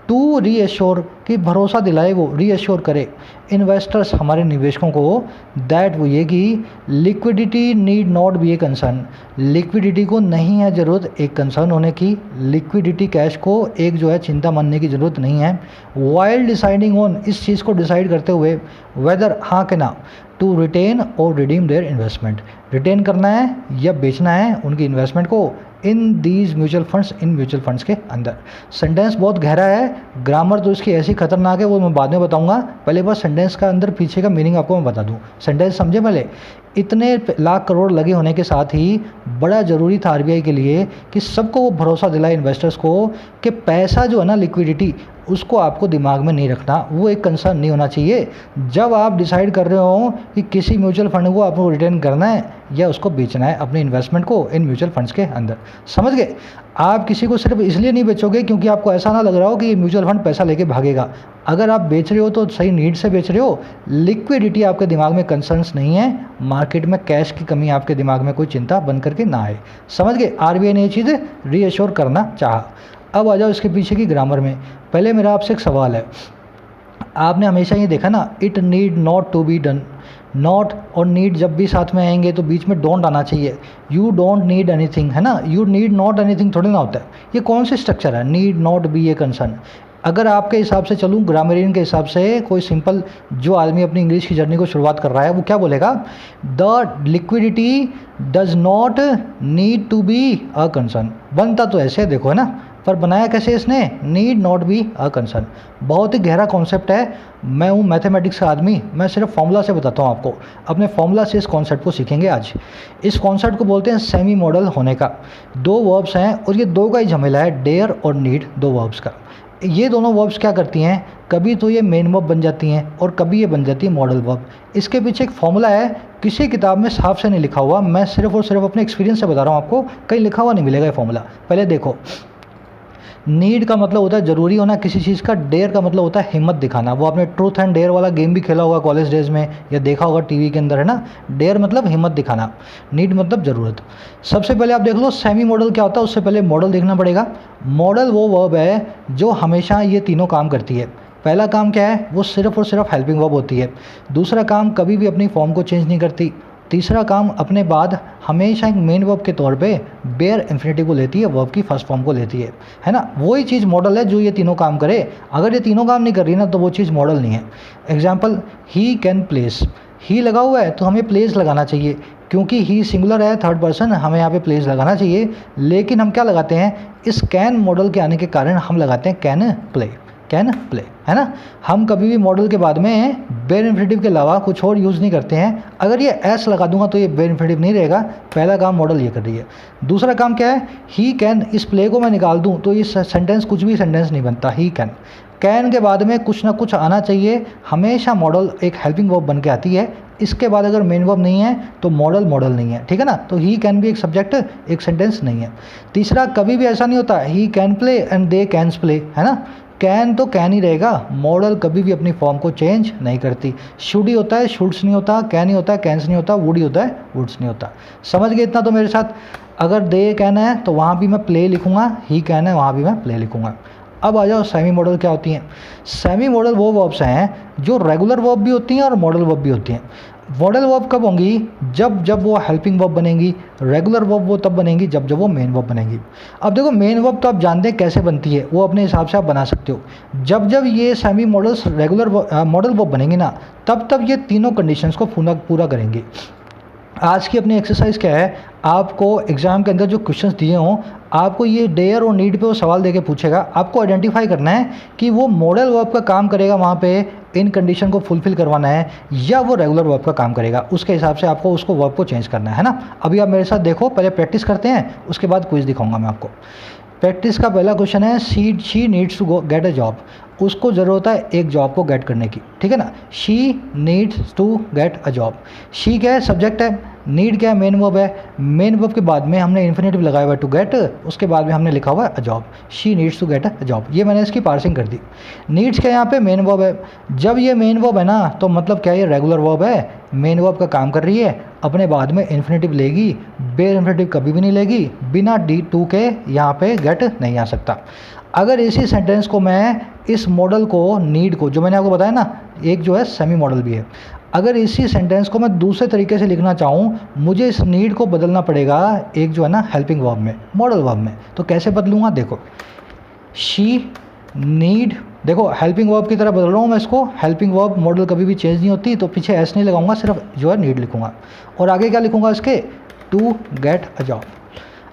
टू रीएश्योर, कि भरोसा दिलाए, वो रीएश्योर करे इन्वेस्टर्स, हमारे निवेशकों को, दैट वो ये कि liquidity need not be a concern, liquidity को नहीं है ज़रूरत एक कंसर्न होने की, लिक्विडिटी कैश को एक जो है चिंता मानने की ज़रूरत नहीं है। वाइल डिसाइडिंग ऑन, इस चीज़ को डिसाइड करते हुए, वेदर, हाँ के ना, टू रिटेन और रिडीम देयर इन्वेस्टमेंट, रिटेन करना है या बेचना है उनकी इन्वेस्टमेंट को in these mutual funds, in mutual funds के अंदर। सेंटेंस बहुत गहरा है, ग्रामर तो इसकी ऐसी खतरनाक है वो मैं बाद में बताऊंगा, पहले बस सेंटेंस का अंदर पीछे का मीनिंग आपको मैं बता दूं। सेंटेंस समझे पहले? इतने लाख करोड़ लगे होने के साथ ही बड़ा ज़रूरी था आरबीआई के लिए कि सबको वो भरोसा दिलाए इन्वेस्टर्स को कि पैसा जो है ना, लिक्विडिटी, उसको आपको दिमाग में नहीं रखना, वो एक कंसर्न नहीं होना चाहिए जब आप डिसाइड कर रहे हो कि किसी म्यूचुअल फंड को आपको रिटर्न करना है या उसको बेचना है अपने इन्वेस्टमेंट को इन म्यूचुअल फंड्स के अंदर। समझ गए? आप किसी को सिर्फ इसलिए नहीं बेचोगे क्योंकि आपको ऐसा ना लग रहा हो कि ये म्यूचुअल फंड पैसा लेके भागेगा। अगर आप बेच रहे हो तो सही नीड से बेच रहे हो, लिक्विडिटी आपके दिमाग में कंसर्न्स नहीं है, मार्केट में कैश की कमी आपके दिमाग में कोई चिंता बन करके ना आए। समझ गए? आरबीआई ने ये चीज़ रीअश्योर करना चाहा। अब आ जाओ इसके पीछे की ग्रामर में। पहले मेरा आपसे एक सवाल है, आपने हमेशा ये देखा ना, it need not to be done, not और नीड जब भी साथ में आएंगे तो बीच में डोंट आना चाहिए। यू डोंट नीड एनीथिंग, है ना, यू नीड नॉट एनीथिंग थोड़ी ना होता है। ये कौन सी स्ट्रक्चर है? Need not be a concern. अगर आपके हिसाब से चलूँ, ग्रामरियन के हिसाब से, कोई सिंपल जो आदमी अपनी इंग्लिश की जर्नी को शुरुआत कर रहा है वो क्या बोलेगा? The liquidity does not need to be a concern. बनता तो ऐसे देखो, है ना, पर बनाया कैसे इसने? Need not be a concern. बहुत ही गहरा कॉन्सेप्ट है। मैं हूँ मैथमेटिक्स का आदमी, मैं सिर्फ फॉर्मूला से बताता हूँ आपको, अपने फॉर्मूला से इस कॉन्सेप्ट को सीखेंगे आज। इस कॉन्सेप्ट को बोलते हैं सेमी मॉडल होने का। दो वर्ब्स हैं और ये दो का ही झमेला है, डेयर और नीड, दो वर्ब्स का। ये दोनों वर्ब्स क्या करती हैं? कभी तो ये मेन वर्ब बन जाती हैं और कभी ये बन जाती है मॉडल वर्ब। इसके पीछे एक फॉर्मूला है, किसी किताब में साफ से नहीं लिखा हुआ, मैं सिर्फ और सिर्फ अपने एक्सपीरियंस से बता रहा हूँ आपको, कहीं लिखा हुआ नहीं मिलेगा ये फॉर्मूला। पहले देखो, नीड का मतलब होता है ज़रूरी होना किसी चीज़ का, डेयर का मतलब होता है हिम्मत दिखाना। वो आपने ट्रूथ एंड डेयर वाला गेम भी खेला होगा कॉलेज डेज में या देखा होगा टीवी के अंदर, है ना। डेयर मतलब हिम्मत दिखाना, नीड मतलब ज़रूरत। सबसे पहले आप देख लो सेमी मॉडल क्या होता है, उससे पहले मॉडल देखना पड़ेगा। मॉडल वो वर्ब है जो हमेशा ये तीनों काम करती है। पहला काम क्या है? वो सिर्फ और सिर्फ हेल्पिंग वर्ब होती है। दूसरा काम, कभी भी अपनी फॉर्म को चेंज नहीं करती। तीसरा काम, अपने बाद हमेशा एक मेन वर्ब के तौर पे बेयर इंफिनिटिव को लेती है, वर्ब की फर्स्ट फॉर्म को लेती है ना। वही चीज़ मॉडल है जो ये तीनों काम करे। अगर ये तीनों काम नहीं कर रही ना तो वो चीज़ मॉडल नहीं है। एग्जाम्पल, ही कैन प्लेस, ही लगा हुआ है तो हमें प्लेस लगाना चाहिए, क्योंकि ही सिंगुलर है, थर्ड पर्सन, हमें यहाँ पे प्लेस लगाना चाहिए। लेकिन हम क्या लगाते हैं? इस कैन मॉडल के आने के कारण हम लगाते हैं कैन प्ले, कैन प्ले, है ना। हम कभी भी मॉडल के बाद में बेयर इंफिनिटिव के अलावा कुछ और यूज़ नहीं करते हैं। अगर ये एस लगा दूंगा तो ये बेयर इंफिनिटिव नहीं रहेगा। पहला काम मॉडल ये कर रही है। दूसरा काम क्या है? ही कैन, इस प्ले को मैं निकाल दूं तो ये सेंटेंस कुछ भी सेंटेंस नहीं बनता। ही कैन, कैन के बाद में कुछ ना कुछ आना चाहिए। हमेशा मॉडल एक हेल्पिंग वर्ब बन के आती है। इसके बाद अगर मेन वर्ब नहीं है तो मॉडल मॉडल नहीं है, ठीक है ना। तो ही कैन भी एक सब्जेक्ट, एक सेंटेंस नहीं है। तीसरा, कभी भी ऐसा नहीं होता he can play and they cans play, है ना। कैन तो कैन ही रहेगा, मॉडल कभी भी अपनी फॉर्म को चेंज नहीं करती। शुड ही होता है, शुड्स नहीं होता। कैन ही होता है, कैंस नहीं होता। वुड ही होता है, वुड्स नहीं होता। समझ गए इतना तो मेरे साथ? अगर दे कैन है तो वहाँ भी मैं प्ले लिखूँगा, ही कैन है वहाँ भी मैं प्ले लिखूँगा। अब आ जाओ सेमी मॉडल क्या होती हैं। सेमी मॉडल वो वर्ब्स हैं जो रेगुलर वर्ब भी होती हैं और मॉडल वर्ब भी होती हैं। मॉडल वर्ब कब होंगी? जब वो हेल्पिंग वर्ब बनेंगी। रेगुलर वर्ब वो तब बनेंगी जब वो मेन वर्ब बनेंगी। अब देखो, मेन वर्ब तो आप जानते हैं कैसे बनती है, वो अपने हिसाब से आप बना सकते हो। जब ये semi models regular modal verb बनेंगी ना, तब ये तीनों कंडीशंस को पूरा करेंगी। आज की अपनी एक्सरसाइज क्या है? आपको एग्जाम के अंदर जो क्वेश्चंस दिए हों, आपको ये डेयर और नीड पे वो सवाल देके पूछेगा। आपको आइडेंटिफाई करना है कि वो मॉडल वर्ब का काम करेगा वहाँ पे, इन कंडीशन को फुलफिल करवाना है, या वो रेगुलर वर्ब का काम करेगा। उसके हिसाब से आपको उसको वर्ब को चेंज करना है ना। अभी आप मेरे साथ देखो, पहले प्रैक्टिस करते हैं, उसके बाद क्विज दिखाऊंगा मैं आपको। प्रैक्टिस का पहला क्वेश्चन है, she needs to go get a job. उसको ज़रूरत है एक जॉब को गेट करने की, ठीक है ना। She needs to get a job. She क्या है, सब्जेक्ट है, नीड क्या है, मेन वर्ब है। मेन वर्ब के बाद में हमने इन्फिनेटिव लगाया हुआ है टू गेट, उसके बाद में हमने लिखा हुआ है a job. She needs to get a job, ये मैंने इसकी पार्सिंग कर दी। नीड्स क्या यहाँ पे, मेन वर्ब है। जब ये मेन वर्ब है ना तो मतलब क्या है, ये रेगुलर वर्ब है, मेन वर्ब का काम कर रही है, अपने बाद में इन्फिनेटिव लेगी, बेयर इन्फिनेटिव कभी भी नहीं लेगी, बिना डी टू के यहाँ पे गेट नहीं आ सकता। अगर इसी सेंटेंस को मैं इस मॉडल को, नीड को, जो मैंने आपको बताया ना, एक जो है सेमी मॉडल भी है, अगर इसी सेंटेंस को मैं दूसरे तरीके से लिखना चाहूँ, मुझे इस नीड को बदलना पड़ेगा एक जो है ना हेल्पिंग वर्ब में, मॉडल वर्ब में। तो कैसे बदलूँगा, देखो, शी नीड, देखो हेल्पिंग वर्ब की तरह बदल रहा हूँ मैं इसको। हेल्पिंग वर्ब मॉडल कभी भी चेंज नहीं होती, तो पीछे एस नहीं लगाऊंगा, सिर्फ जो है नीड लिखूंगा। और आगे क्या लिखूंगा इसके, टू गेट अ जॉब।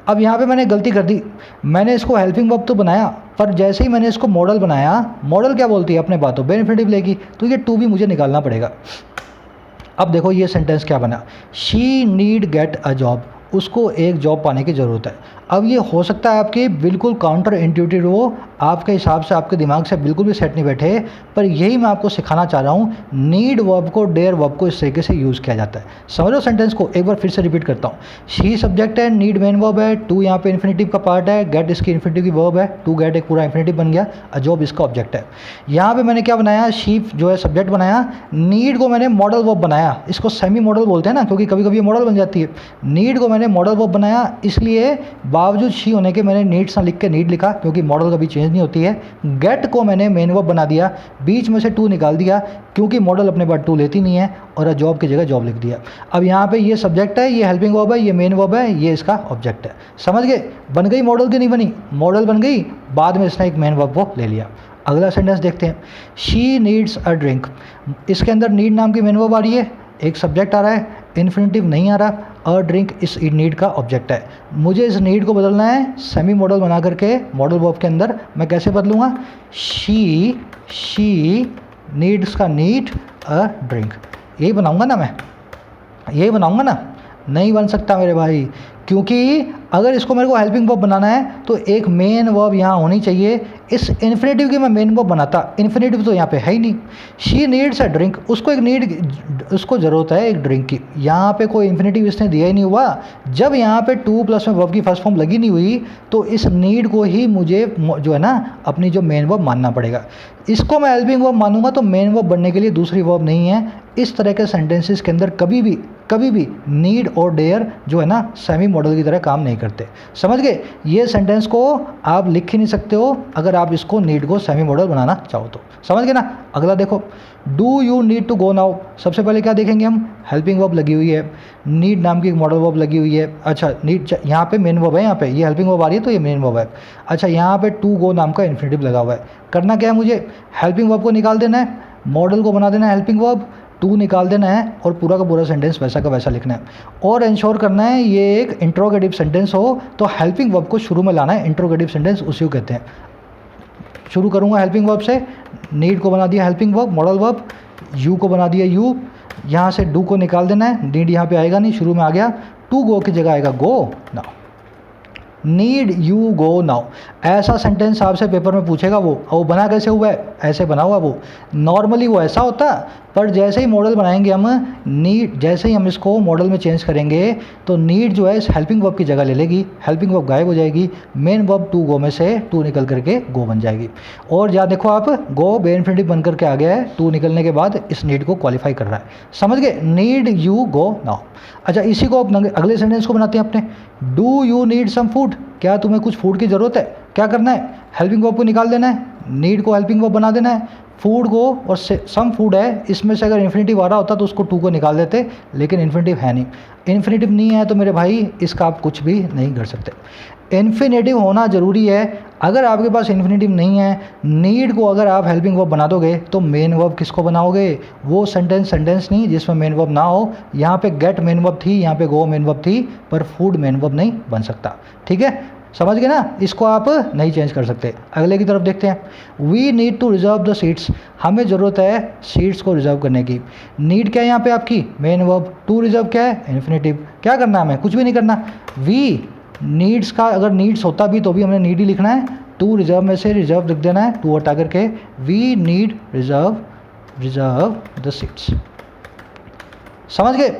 अब यहाँ पे मैंने गलती कर दी, मैंने इसको हेल्पिंग वर्ब तो बनाया, पर जैसे ही मैंने इसको मॉडल बनाया, मॉडल क्या बोलती है अपने बातों, बेनिफिटिव लेगी, तो ये टू भी मुझे निकालना पड़ेगा। अब देखो ये सेंटेंस क्या बना, she need gate a job, उसको एक जॉब पाने की ज़रूरत है। अब ये हो सकता है आपके बिल्कुल काउंटर इंट्यूटिव हो, आपके हिसाब से, आपके दिमाग से बिल्कुल भी सेट नहीं बैठे, पर यही मैं आपको सिखाना चाह रहा हूँ। नीड वर्ब को, डेयर वर्ब को इस तरीके से यूज़ किया जाता है। समझो सेंटेंस को, एक बार फिर से रिपीट करता हूँ। शी सब्जेक्ट है, नीड मेन वर्ब है, टू यहाँ पे इन्फिनेटिव का पार्ट है, गेट इसकी इन्फिनेटिव की वर्ब है, टू गेट एक पूरा इन्फिनेटिव बन गया, अ जॉब इसका ऑब्जेक्ट है। यहाँ पे मैंने क्या बनाया, शी जो है सब्जेक्ट बनाया, नीड को मैंने मॉडल वर्ब बनाया, इसको सेमी मॉडल बोलते हैं ना, क्योंकि कभी कभी ये मॉडल बन जाती है। नीड को मैंने मॉडल वर्ब बनाया, इसलिए बावजूद शी होने के मैंने नीड्स ना लिख के नीड लिखा, क्योंकि मॉडल कभी चेंज नहीं होती है। गेट को मैंने मेन वर्ब बना दिया, बीच में से टू निकाल दिया, क्योंकि मॉडल अपने बाद टू लेती नहीं है, और जॉब की जगह जॉब लिख दिया। अब यहाँ पे ये सब्जेक्ट है, ये हेल्पिंग वर्ब है, ये मेन वर्ब है, ये इसका ऑब्जेक्ट है। समझ गए, बन गई मॉडल की नहीं बनी, मॉडल बन गई, बाद में इसने एक मेन वर्ब को ले लिया। अगला सेंटेंस देखते हैं, शी नीड्स अ ड्रिंक। इसके अंदर नीड नाम की मेन वर्ब आ रही है, एक सब्जेक्ट आ रहा है, इन्फिनेटिव नहीं आ रहा, अ ड्रिंक इस नीड का ऑब्जेक्ट है। मुझे इस नीड को बदलना है सेमी मॉडल बना करके, मॉडल वर्ब के अंदर मैं कैसे बदलूँगा, शी नीड्स का नीड अ ड्रिंक, यही बनाऊँगा ना मैं, यही बनाऊँगा ना, नहीं बन सकता मेरे भाई, क्योंकि अगर इसको मेरे को हेल्पिंग वर्ब बनाना है तो एक मेन वर्ब यहाँ होनी चाहिए। इस इन्फिनेटिव की मैं मेन वर्ब बनाता, इन्फिनेटिव तो यहाँ पे है ही नहीं। शी नीड्स अ ड्रिंक, उसको एक नीड, उसको ज़रूरत है एक ड्रिंक की, यहाँ पे कोई इन्फिनेटिव इसने दिया ही नहीं हुआ। जब यहाँ पे टू प्लस में वर्ब की फर्स्ट फॉर्म लगी नहीं हुई, तो इस नीड को ही मुझे जो है ना अपनी जो मेन वर्ब मानना पड़ेगा। इसको मैं हेल्पिंग वर्ब मानूंगा तो मेन वर्ब बनने के लिए दूसरी वर्ब नहीं है। इस तरह के सेंटेंसेस के अंदर कभी भी नीड और डेयर जो है ना सेमी मॉडल की तरह काम नहीं करते। समझ गए, ये सेंटेंस को आप लिख ही नहीं सकते हो अगर आप इसको नीड को सेमी मॉडल बनाना चाहो तो। समझ गए ना। अगला देखो, do you need to go now. सबसे पहले क्या देखेंगे हम, हेल्पिंग वर्ब लगी हुई है, नीड नाम की एक मॉडल वर्ब लगी हुई है। अच्छा नीड, यहाँ पे मेन वर्ब है, यहाँ पे ये हेल्पिंग वर्ब आ रही है तो ये मेन वर्ब है। अच्छा यहाँ पे टू गो नाम का इन्फिनेटिव लगा हुआ है। करना क्या है, मुझे हेल्पिंग वर्ब को निकाल देना है, मॉडल को बना देना है हेल्पिंग वर्ब, टू निकाल देना है और पूरा का पूरा सेंटेंस वैसा का वैसा लिखना है। और इंश्योर करना है ये एक इंट्रोगेटिव सेंटेंस हो, तो हेल्पिंग वर्ब को शुरू में लाना है। इंट्रोगेटिव सेंटेंस उसी को कहते हैं। शुरू करूँगा हेल्पिंग वर्ब से, नीड को बना दिया helping verb modal verb, you को बना दिया यू, यहाँ से डू को निकाल देना है, नीड यहाँ पे आएगा नहीं, शुरू में आ गया, टू गो की जगह आएगा go now. Need you go now, ऐसा सेंटेंस आपसे पेपर में पूछेगा वो बना कैसे हुआ है, ऐसे बना हुआ वो। नॉर्मली वो ऐसा होता, पर जैसे ही मॉडल बनाएंगे हम, नीड जैसे ही हम इसको मॉडल में चेंज करेंगे तो नीड जो है इस हेल्पिंग वर्ब की जगह ले लेगी, हेल्पिंग वर्ब गायब हो जाएगी, मेन वर्ब टू गो में से टू निकल करके गो बन जाएगी। और या देखो आप, गो बे इन्फिनेटिव बन करके आ गया है, टू निकलने के बाद इस नीड को क्वालिफाई कर रहा है। समझ गए, नीड यू गो नाउ। अच्छा इसी को अगले सेंटेंस को बनाते हैं अपने, do you need some food. क्या तुम्हें कुछ फूड की ज़रूरत है, क्या करना है, हेल्पिंग वर्ब को निकाल देना है, नीड को हेल्पिंग वर्ब बना देना है, फूड को, और सम फूड है, इसमें से अगर इन्फिनेटिव आ रहा होता तो उसको टू को निकाल देते, लेकिन इन्फिनेटिव है नहीं। इन्फिनेटिव नहीं है तो मेरे भाई इसका आप कुछ भी नहीं कर सकते। इन्फिनेटिव होना ज़रूरी है। अगर आपके पास इन्फिनेटिव नहीं है, नीड को अगर आप हेल्पिंग वर्ब बना दोगे तो मेन वर्ब किसको बनाओगे, वो सेंटेंस नहीं जिसमें मेन वर्ब ना हो। यहाँ पे गेट मेन वर्ब थी, यहाँ पे गो मेन वर्ब थी, पर फूड मेन वर्ब नहीं बन सकता। ठीक है, समझ गए ना, इसको आप नहीं चेंज कर सकते। अगले की तरफ देखते हैं, we need to reserve the seats. हमें ज़रूरत है सीट्स को रिजर्व करने की। नीड क्या है यहाँ पे आपकी, मेन वर्ब, टू रिजर्व क्या है, इन्फिनेटिव। क्या करना है हमें, कुछ भी नहीं करना। वी नीड्स का अगर नीड्स होता भी तो भी हमने नीड ही लिखना है, टू रिजर्व में से रिजर्व लिख देना है, टू हटा करके we need reserve the seats. समझ गए?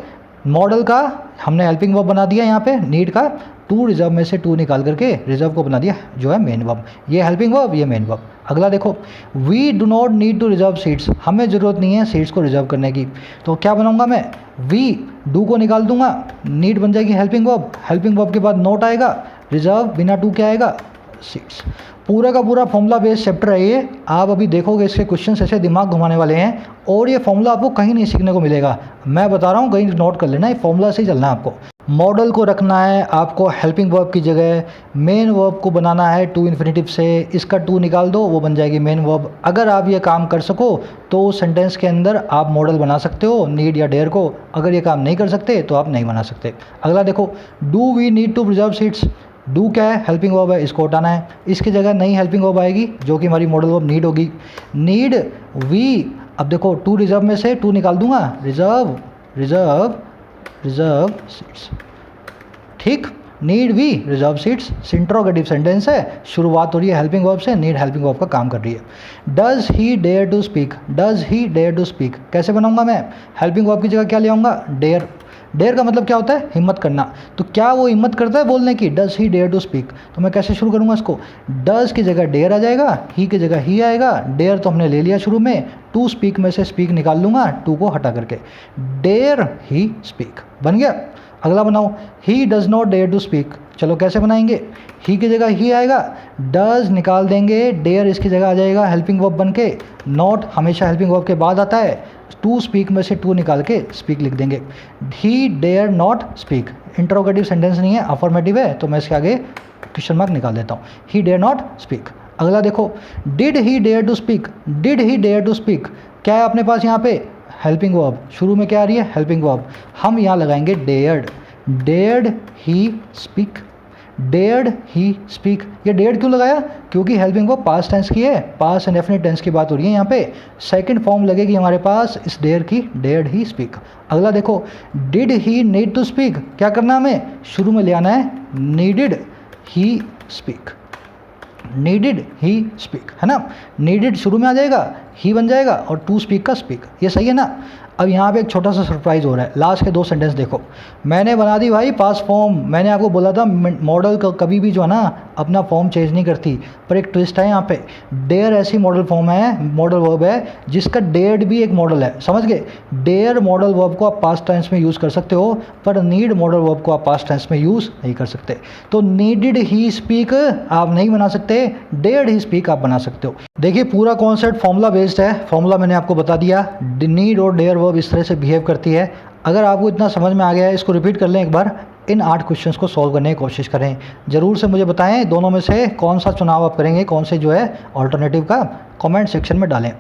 मॉडल का हमने हेल्पिंग वर्ब बना दिया यहाँ पे, नीड का टू रिजर्व में से टू निकाल करके रिजर्व को बना दिया जो है मेन वर्ब। ये हेल्पिंग वर्ब, ये मेन वर्ब। अगला देखो, we do not need to reserve seats, हमें ज़रूरत नहीं है सीट्स को रिजर्व करने की। तो क्या बनाऊंगा मैं, वी डू को निकाल दूंगा, नीड बन जाएगी हेल्पिंग वर्ब, हेल्पिंग वर्ब के बाद नोट आएगा, रिजर्व बिना टू क्या आएगा, सीट्स। पूरा का पूरा फॉर्मूला बेस्ड चैप्टर है ये। आप अभी देखोगे इसके क्वेश्चंस ऐसे दिमाग घुमाने वाले हैं, और ये फॉर्मूला आपको कहीं नहीं सीखने को मिलेगा। मैं बता रहा हूँ, कहीं नोट कर लेना, ये फॉर्मूला से ही चलना है आपको। मॉडल को रखना है आपको हेल्पिंग वर्ब की जगह, मेन वर्ब को बनाना है टू इन्फिनेटिव से, इसका टू निकाल दो, वो बन जाएगी मेन वर्ब। अगर आप ये काम कर सको तो सेंटेंस के अंदर आप मॉडल बना सकते हो नीड या डेयर को। अगर ये काम नहीं कर सकते तो आप नहीं बना सकते। अगला देखो, do we need to preserve seats, do क्या है, हेल्पिंग वर्ब है, इसको हटाना है। इसकी जगह नई हेल्पिंग वर्ब आएगी जो कि हमारी मॉडल वर्ब नीड होगी। नीड वी, अब देखो टू रिजर्व में से टू निकाल दूंगा, रिजर्व सीट्स। ठीक, need we reserve seats interrogative sentence है, शुरुआत हो रही है हेल्पिंग वर्ब से, नीड हेल्पिंग वर्ब का काम कर रही है। Does he dare to speak, does he dare to speak कैसे बनाऊंगा मैं, हेल्पिंग वर्ब की जगह क्या ले आऊँगा, डेयर। डेयर का मतलब क्या होता है, हिम्मत करना। तो क्या वो हिम्मत करता है बोलने की, does he dare to speak. तो मैं कैसे शुरू करूँगा इसको, डज की जगह डेयर आ जाएगा, ही की जगह ही आएगा, डेयर तो हमने ले लिया शुरू में, टू स्पीक में से स्पीक निकाल लूँगा, टू को हटा करके, डेयर ही स्पीक बन गया। अगला बनाओ, he does not dare to speak, चलो कैसे बनाएंगे, ही की जगह ही आएगा, डज निकाल देंगे, डेयर इसकी जगह आ जाएगा हेल्पिंग वर्ब बन के, नॉट हमेशा हेल्पिंग वर्ब के बाद आता है, टू स्पीक में से टू निकाल के स्पीक लिख देंगे। He dare not speak interrogative sentence नहीं है, अफर्मेटिव है, तो मैं इसके आगे क्वेश्चन मार्क निकाल देता हूँ, ही डेयर नॉट स्पीक। अगला देखो, did he dare to speak, did he dare to speak क्या है अपने पास यहाँ पे, हेल्पिंग वर्ब, शुरू में क्या आ रही है, हेल्पिंग वर्ब, हम यहाँ लगाएंगे dared, dared he speak, dared he speak. ये डेयर्ड क्यों लगाया, क्योंकि हेल्पिंग वर्ब पास्ट टेंस की है, पास्ट एंड डेफिनिट टेंस की बात हो रही है यहाँ पे, सेकंड फॉर्म लगेगी हमारे पास इस डेयर की, डेयर्ड ही स्पीक। अगला देखो, did he need to speak, क्या करना हमें, शुरू में ले आना है, needed he speak, needed he speak है ना, नीडिड शुरू में आ जाएगा, ही बन जाएगा, और टू स्पीक का स्पीक, ये सही है ना। अब यहाँ पे एक छोटा सा सरप्राइज हो रहा है, लास्ट के दो सेंटेंस देखो, मैंने बना दी भाई पास फॉर्म। मैंने आपको बोला था मॉडल कभी भी जो है ना अपना फॉर्म चेंज नहीं करती, पर एक ट्विस्ट है यहाँ पे, डेयर ऐसी मॉडल फॉर्म है, मॉडल वर्ब है जिसका डेयर्ड भी एक मॉडल है, समझ गए। डेयर मॉडल वर्ब को आप पास्ट टेंस में यूज़ कर सकते हो, पर नीड मॉडल वर्ब को आप पास्ट टेंस में यूज़ नहीं कर सकते। तो नीडिड ही स्पीक आप नहीं बना सकते, डेयर्ड ही स्पीक आप बना सकते हो। देखिए पूरा कॉन्सेप्ट फॉर्मूला बेस्ड है, फॉर्मूला मैंने आपको बता दिया, नीड और डेयर वर्ब इस तरह से बिहेव करती है। अगर आपको इतना समझ में आ गया है, इसको रिपीट कर लें एक बार, इन 8 क्वेश्चंस को सॉल्व करने की कोशिश करें। ज़रूर से मुझे बताएं दोनों में से कौन सा चुनाव आप करेंगे, कौन से जो है ऑल्टरनेटिव का, कमेंट सेक्शन में डालें।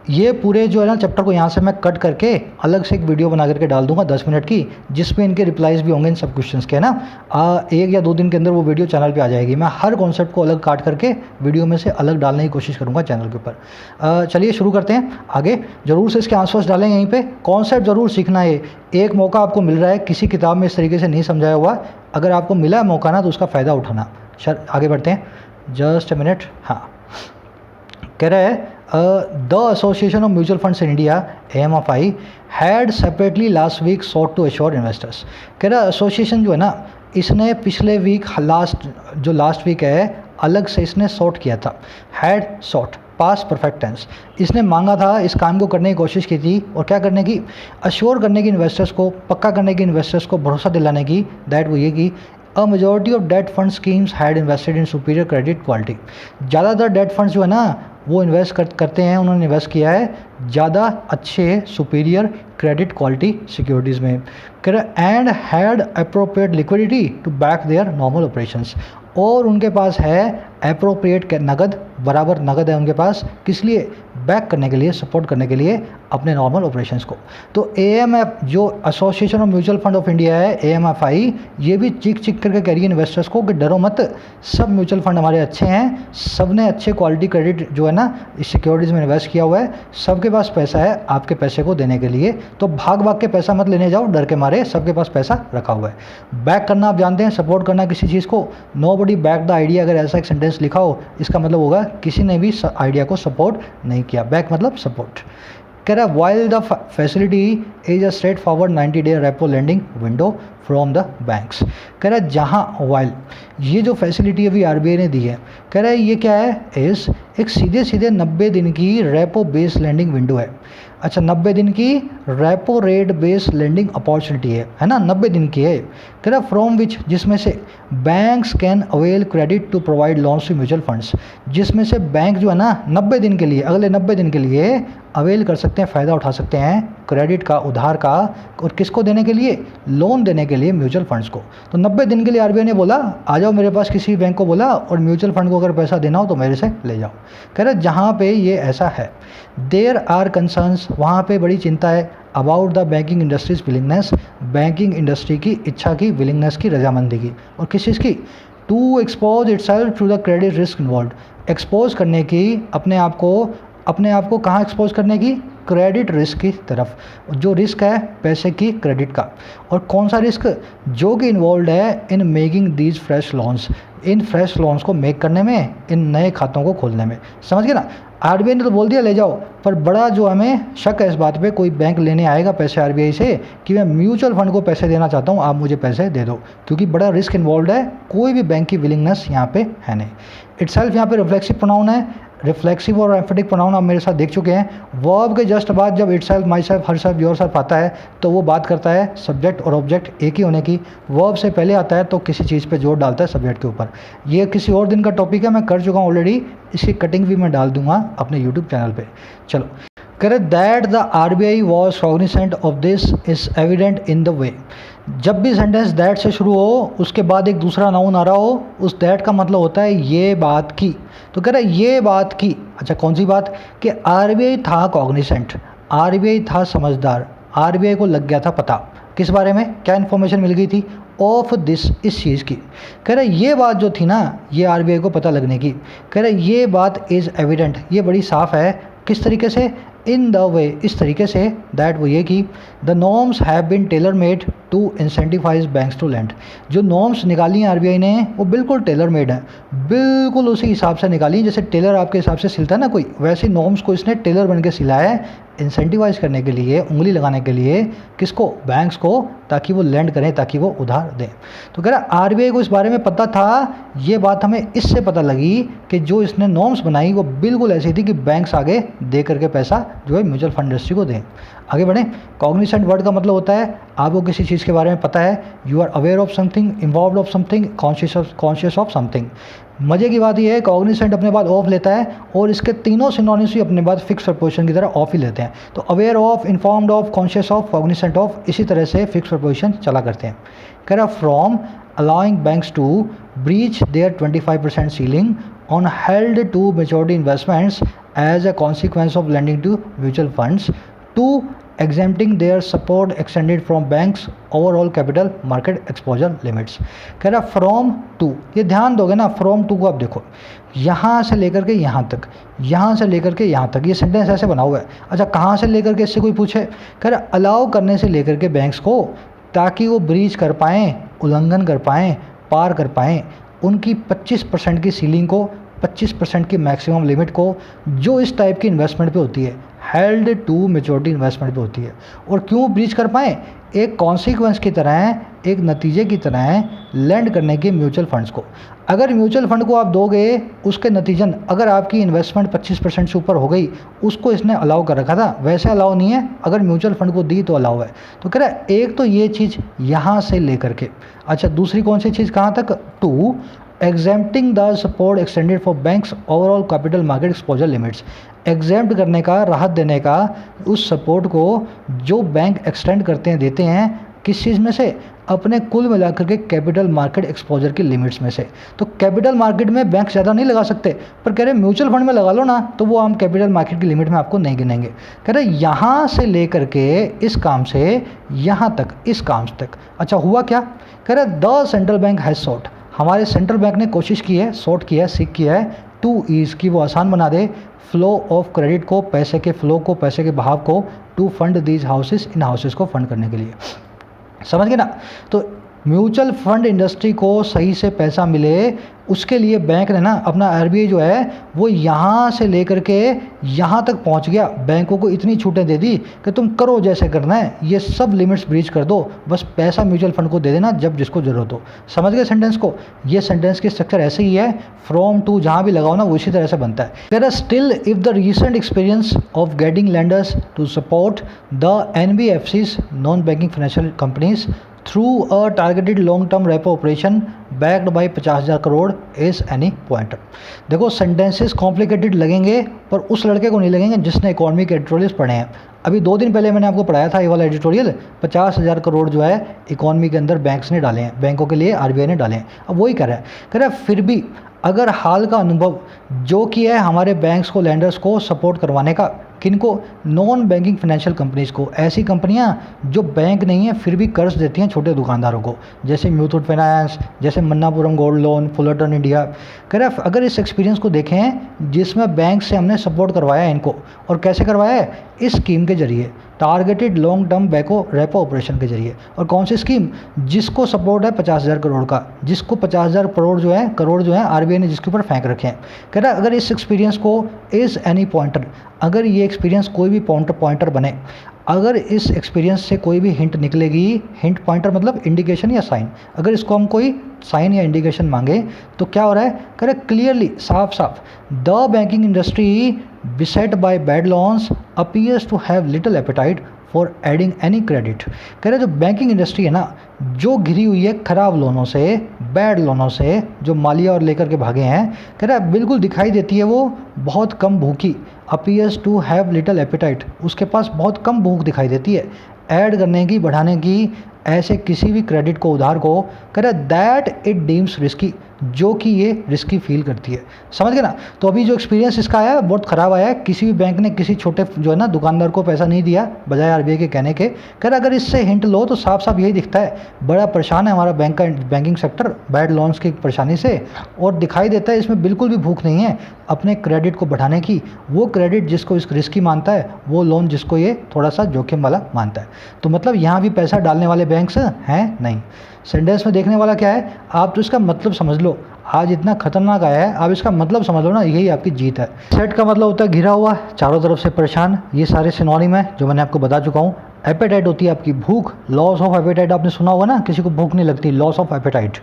ये पूरे जो है ना चैप्टर को यहाँ से मैं कट करके अलग से एक वीडियो बना करके डाल दूंगा 10 मिनट की, जिसमें इनके रिप्लाइज भी होंगे इन सब क्वेश्चंस के, है ना। 1 या 2 दिन के अंदर वो वीडियो चैनल पे आ जाएगी। मैं हर कॉन्सेप्ट को अलग काट करके वीडियो में से अलग डालने की कोशिश करूँगा चैनल के ऊपर। चलिए शुरू करते हैं आगे। ज़रूर से इसके आंसर्स डालें यहीं पर, कॉन्सेप्ट ज़रूर सीखना है। एक मौका आपको मिल रहा है, किसी किताब में इस तरीके से नहीं समझाया हुआ, अगर आपको मिला है मौका ना तो उसका फ़ायदा उठाना। आगे बढ़ते हैं, जस्ट अ मिनट। हाँ, कह रहा है the association of mutual funds in India AMFI had separately last week sought to assure investors. कह रहा एसोसिएशन जो है ना, इसने पिछले वीक लास्ट वीक है अलग से इसने सॉट किया था। Had sought past perfect tense, इसने मांगा था, इस काम को करने की कोशिश की थी, और क्या करने की, अश्योर करने की इन्वेस्टर्स को, पक्का करने की इन्वेस्टर्स को, भरोसा दिलाने की, दैट वो ये की a majority of debt fund schemes had invested in superior credit quality. ज़्यादातर डेट फंड्स जो है ना वो इन्वेस्ट करते हैं, उन्होंने इन्वेस्ट किया है ज़्यादा अच्छे सुपीरियर क्रेडिट क्वालिटी सिक्योरिटीज़ में। And had appropriate liquidity to back their normal operations, और उनके पास है अप्रोप्रिएट नगद, बराबर नगद है उनके पास, किस लिए, बैक करने के लिए, सपोर्ट करने के लिए अपने नॉर्मल ऑपरेशंस को। तो AMF जो association of mutual fund of India है AMFI, ये भी चीख करके कह रही है इन्वेस्टर्स को कि डरो मत, सब म्यूचुअल फंड हमारे अच्छे हैं, सब ने अच्छे क्वालिटी क्रेडिट जो है ना इस सिक्योरिटीज़ में इन्वेस्ट किया हुआ है, सबके पास पैसा है आपके पैसे को देने के लिए, तो भाग के पैसा मत लेने जाओ डर के मारे, सबके पास पैसा रखा हुआ है। बैक करना आप जानते हैं, सपोर्ट करना किसी चीज़ को, nobody back the idea, अगर ऐसा एक सेंटेंस अगेंस्ट लिखा हो, इसका मतलब होगा किसी ने भी आइडिया को सपोर्ट नहीं किया। बैक मतलब सपोर्ट। कह रहा है while the facility is a straight forward 90-day repo lending window from the banks. कह रहा है जहाँ वाइल ये जो फैसिलिटी अभी आरबीआई ने दी है, कह रहा है ये क्या है, इस एक सीधे सीधे 90 दिन की रेपो बेस्ड लेंडिंग विंडो है। अच्छा 90 दिन की repo rate based lending opportunity है ना, 90 दिन की है। कह रहा फ्रॉम विच जिसमें से banks can avail credit to provide loans to mutual funds, जिसमें से बैंक जो है ना 90 दिन के लिए, अगले 90 दिन के लिए अवेल कर सकते हैं, फ़ायदा उठा सकते हैं क्रेडिट का, उधार का, और किसको देने के लिए, लोन देने के लिए म्यूचुअल फंड्स को। तो 90 दिन के लिए आरबीआई ने बोला आ जाओ मेरे पास, किसी बैंक को बोला, और म्यूचुअल फंड को अगर पैसा देना हो तो मेरे से ले जाओ। कह रहे जहाँ पे ये ऐसा है, देयर आर कंसर्न्स, वहाँ पे बड़ी चिंता है, about the banking industries willingness, banking industry की इच्छा की, विलिंगनेस की, रजामंदी की, और किस चीज़ की, to expose itself to the credit risk involve, expose करने की अपने आप को कहाँ एक्सपोज करने की, क्रेडिट रिस्क की तरफ, जो रिस्क है पैसे की, क्रेडिट का। और कौन सा रिस्क, जो कि इन्वॉल्व है in making these fresh loans, in fresh loans को मेक करने में, इन नए खातों को खोलने में। समझ गए ना, आरबीआई ने तो बोल दिया ले जाओ, पर बड़ा जो हमें शक है इस बात पे, कोई बैंक लेने आएगा पैसे आरबीआई से कि मैं म्यूचुअल फंड को पैसे देना चाहता हूँ, आप मुझे पैसे दे दो, क्योंकि बड़ा रिस्क इन्वॉल्व है, कोई भी बैंक की विलिंगनेस यहाँ पे है नहीं। इटसेल्फ यहाँ पे रिफ्लेक्सिव प्रोनाउन है, रिफ्लेक्सिव और एम्फेटिक प्रोनाउन आप मेरे साथ देख चुके हैं। वर्ब के जस्ट बाद जब itself, my self, her self, your self आता है तो वो बात करता है सब्जेक्ट और ऑब्जेक्ट एक ही होने की। वर्ब से पहले आता है तो किसी चीज़ पे जोर डालता है सब्जेक्ट के ऊपर। ये किसी और दिन का टॉपिक है, मैं कर चुका हूँ ऑलरेडी, इसकी कटिंग भी मैं डाल दूंगा अपने यूट्यूब चैनल पर। चलो, कह that the RBI was cognisant of this is evident in the way, जब भी सेंटेंस दैट से शुरू हो उसके बाद एक दूसरा नाउन आ रहा हो, उस दैट का मतलब होता है ये बात की। तो कह रहा है ये बात की, अच्छा कौन सी बात, कि आरबीआई था कॉग्निसेंट, आरबीआई था समझदार, आरबीआई को लग गया था पता, किस बारे में, क्या इन्फॉर्मेशन मिल गई थी, ऑफ दिस, इस चीज़ की। कह रहा है ये बात जो थी ना, ये आरबीआई को पता लगने की। कह रहा है ये बात इज़ एविडेंट, ये बड़ी साफ है, किस तरीके से, इन द वे, इस तरीके से, दैट वो ये कि the norms have been tailor made to incentivise banks to lend, जो नॉर्म्स निकाली हैं आरबीआई ने वो बिल्कुल टेलर मेड है, बिल्कुल उसी हिसाब से निकाली है, जैसे टेलर आपके हिसाब से सिलता है ना कोई, वैसे नॉर्म्स को इसने टेलर बन के सिला है इंसेंटिवाइज करने के लिए, उंगली लगाने के लिए, किसको, बैंक्स को, ताकि वो लैंड करें, ताकि वो उधार दें। तो कह रहा आरबीआई को इस बारे में पता था, ये बात हमें इससे पता लगी कि जो इसने नॉर्म्स बनाई वो बिल्कुल ऐसी थी कि बैंक्स आगे दे करके पैसा जो है म्यूचुअल फंड इंडस्ट्री को दें। आगे बढ़ें, कॉग्निसेंट वर्ड का मतलब होता है आपको किसी चीज़ के बारे में पता है, you are aware of something, involve of something, conscious of something. मज़े की बात यह है कॉग्निसेंट अपने बाद ऑफ लेता है और इसके तीनों सिनोनिम्स भी अपने बाद फिक्स प्रपोजिशन की तरह ऑफ ही लेते हैं। तो aware of, informed of, conscious of, cognisant of, इसी तरह से फिक्स प्रपोजिशन चला करते हैं। कह रहा from allowing banks to breach their 25% ceiling on held to maturity investments as a consequence of lending to mutual funds to exempting their support extended from banks overall capital market exposure limits। कह रहा from to, ये ध्यान दोगे ना, from to को आप देखो, यहाँ से लेकर के यहाँ तक, यहाँ से लेकर के यहाँ तक, ये सेंटेंस ऐसे बना हुआ है। अच्छा कहाँ से लेकर के, इससे कोई पूछे, कह रहा अलाउ करने से लेकर के बैंक्स को, ताकि वो ब्रीच कर पाएँ, उल्लंघन कर पाएँ, पार कर पाएँ उनकी 25% की सीलिंग को, 25% की मैक्सिमम लिमिट को, जो इस टाइप की इन्वेस्टमेंट पे होती है, हेल्ड टू मेच्योरिटी इन्वेस्टमेंट पे होती है। और क्यों ब्रीच कर पाएँ, एक कॉन्सिक्वेंस की तरह, एक नतीजे की तरह लैंड करने के म्यूचुअल फंड्स को। अगर म्यूचुअल फंड को आप दोगे, उसके नतीजन अगर आपकी इन्वेस्टमेंट 25% से ऊपर हो गई, उसको इसने अलाउ कर रखा था, वैसे अलाउ नहीं है, अगर म्यूचुअल फंड को दी तो अलाउ है। तो कह रहा है एक तो ये चीज़ यहाँ से लेकर के, अच्छा दूसरी कौन सी चीज़ कहाँ तक, to exempting the support extended for banks overall capital market exposure limits, exempt करने का, राहत देने का उस सपोर्ट को जो बैंक एक्सटेंड करते हैं, देते हैं, किस चीज़ में से, अपने कुल मिलाकर के कैपिटल मार्केट एक्सपोजर की लिमिट्स में से। तो कैपिटल मार्केट में बैंक ज़्यादा नहीं लगा सकते, पर कह रहे म्यूचुअल फंड में लगा लो ना, तो वो हम कैपिटल मार्केट की लिमिट में आपको नहीं गिनेंगे। कह रहे यहाँ से लेकर के इस काम से यहाँ तक, इस काम तक। अच्छा हुआ क्या, कह रहे the central bank has sought, हमारे सेंट्रल बैंक ने कोशिश की है, सॉट किया है, सीख किया है, टू ईज़ की वो आसान बना दे, फ्लो ऑफ क्रेडिट को, पैसे के फ्लो को, पैसे के बहाव को, टू फंड दीज हाउसेस, इन हाउसेस को फंड करने के लिए। समझ गए ना। तो म्यूचुअल फंड इंडस्ट्री को सही से पैसा मिले उसके लिए बैंक ने ना अपना आरबीआई जो है वो यहाँ से लेकर के यहाँ तक पहुँच गया। बैंकों को इतनी छूटें दे दी कि तुम करो जैसे करना है, ये सब लिमिट्स ब्रीच कर दो, बस पैसा म्यूचुअल फंड को दे देना जब जिसको ज़रूरत हो। समझ गए सेंटेंस को? ये सेंटेंस की स्ट्रक्चर ऐसे ही है, फ्रॉम टू जहाँ भी लगाओ ना वो इसी तरह से बनता है। कह रहा still if the recent experience of getting lenders to support the NBFCs non banking financial companies through a targeted long term repo operation backed by 50,000 crore is any pointer. देखो सेंटेंसेस कॉम्प्लिकेटेड लगेंगे पर उस लड़के को नहीं लगेंगे जिसने इकोनॉमी के एडिटोरियल्स पढ़े हैं। अभी 2 दिन पहले मैंने आपको पढ़ाया था ये वाला एडिटोरियल, 50,000 करोड़ जो है इकोनॉमी के अंदर बैंक्स ने डाले हैं, बैंकों के लिए आरबीआई ने डाले हैं। अब वही कह रहा है फिर भी अगर हाल का अनुभव जो कि है हमारे बैंक्स को लैंडर्स को सपोर्ट करवाने का, किनको? नॉन बैंकिंग फाइनेंशियल कंपनीज को, ऐसी कंपनियां जो बैंक नहीं है फिर भी कर्ज देती हैं छोटे दुकानदारों को, जैसे म्यूथूट फाइनेंस, जैसे Manappuram gold loan, Fullerton India. कह रहा है अगर इस एक्सपीरियंस को देखें जिसमें बैंक से हमने सपोर्ट करवाया है इनको, और कैसे करवाया है? इस स्कीम के जरिए, targeted long term repo operation के जरिए। और कौन सी स्कीम? जिसको सपोर्ट है 50,000 करोड़ का, जिसको 50,000 करोड़ जो है आरबीआई ने जिसके ऊपर फेंक रखे हैं। कह रहा है अगर इस एक्सपीरियंस को इज एनी पॉइंटर, अगर ये एक्सपीरियंस कोई भी पॉइंटर बने, अगर इस एक्सपीरियंस से कोई भी हिंट निकलेगी, हिंट पॉइंटर मतलब इंडिकेशन या साइन, अगर इसको हम कोई साइन या इंडिकेशन मांगे तो क्या हो रहा है? कह रहे क्लियरली, साफ साफ, the banking industry beset by bad loans appears to have little appetite for adding any credit। कह रहे जो बैंकिंग इंडस्ट्री है ना, जो घिरी हुई है खराब लोनों से, बैड लोनों से, जो मालिया और लेकर के भागे हैं, कह रहा है बिल्कुल दिखाई देती है वो बहुत कम भूखी। appears to have little appetite, उसके पास बहुत कम भूख दिखाई देती है ऐड करने की, बढ़ाने की ऐसे किसी भी क्रेडिट को, उधार को। कह रहा है दैट इट डीम्स रिस्की, जो कि ये रिस्की फील करती है। समझ गए ना? तो अभी जो एक्सपीरियंस इसका आया है बहुत ख़राब आया है। किसी भी बैंक ने किसी छोटे जो है ना दुकानदार को पैसा नहीं दिया बजाय आरबीआई के कहने के। कह रहा अगर इससे हिंट लो तो साफ साफ यही दिखता है बड़ा परेशान है हमारा बैंकिंग सेक्टर बैड लोन्स की परेशानी से, और दिखाई देता है इसमें बिल्कुल भी भूख नहीं है अपने क्रेडिट को बढ़ाने की। वो क्रेडिट जिसको इस रिस्की मानता है, वो लोन जिसको ये थोड़ा सा जोखिम वाला मानता है। तो मतलब यहाँ भी पैसा डालने वाले बैंक्स हैं नहीं। सेंटेंस में देखने वाला क्या है? आप तो इसका मतलब समझ लो। आज इतना खतरनाक आया है, आप इसका मतलब समझ लो ना, यही आपकी जीत है। सेट का मतलब होता है घिरा हुआ, चारों तरफ से परेशान। ये सारे सिनोनिम है जो मैंने आपको बता चुका हूँ। एपेटाइट होती है आपकी भूख, लॉस ऑफ एपेटाइट आपने सुना होगा ना, किसी को भूख नहीं लगती, लॉस ऑफ एपेटाइट।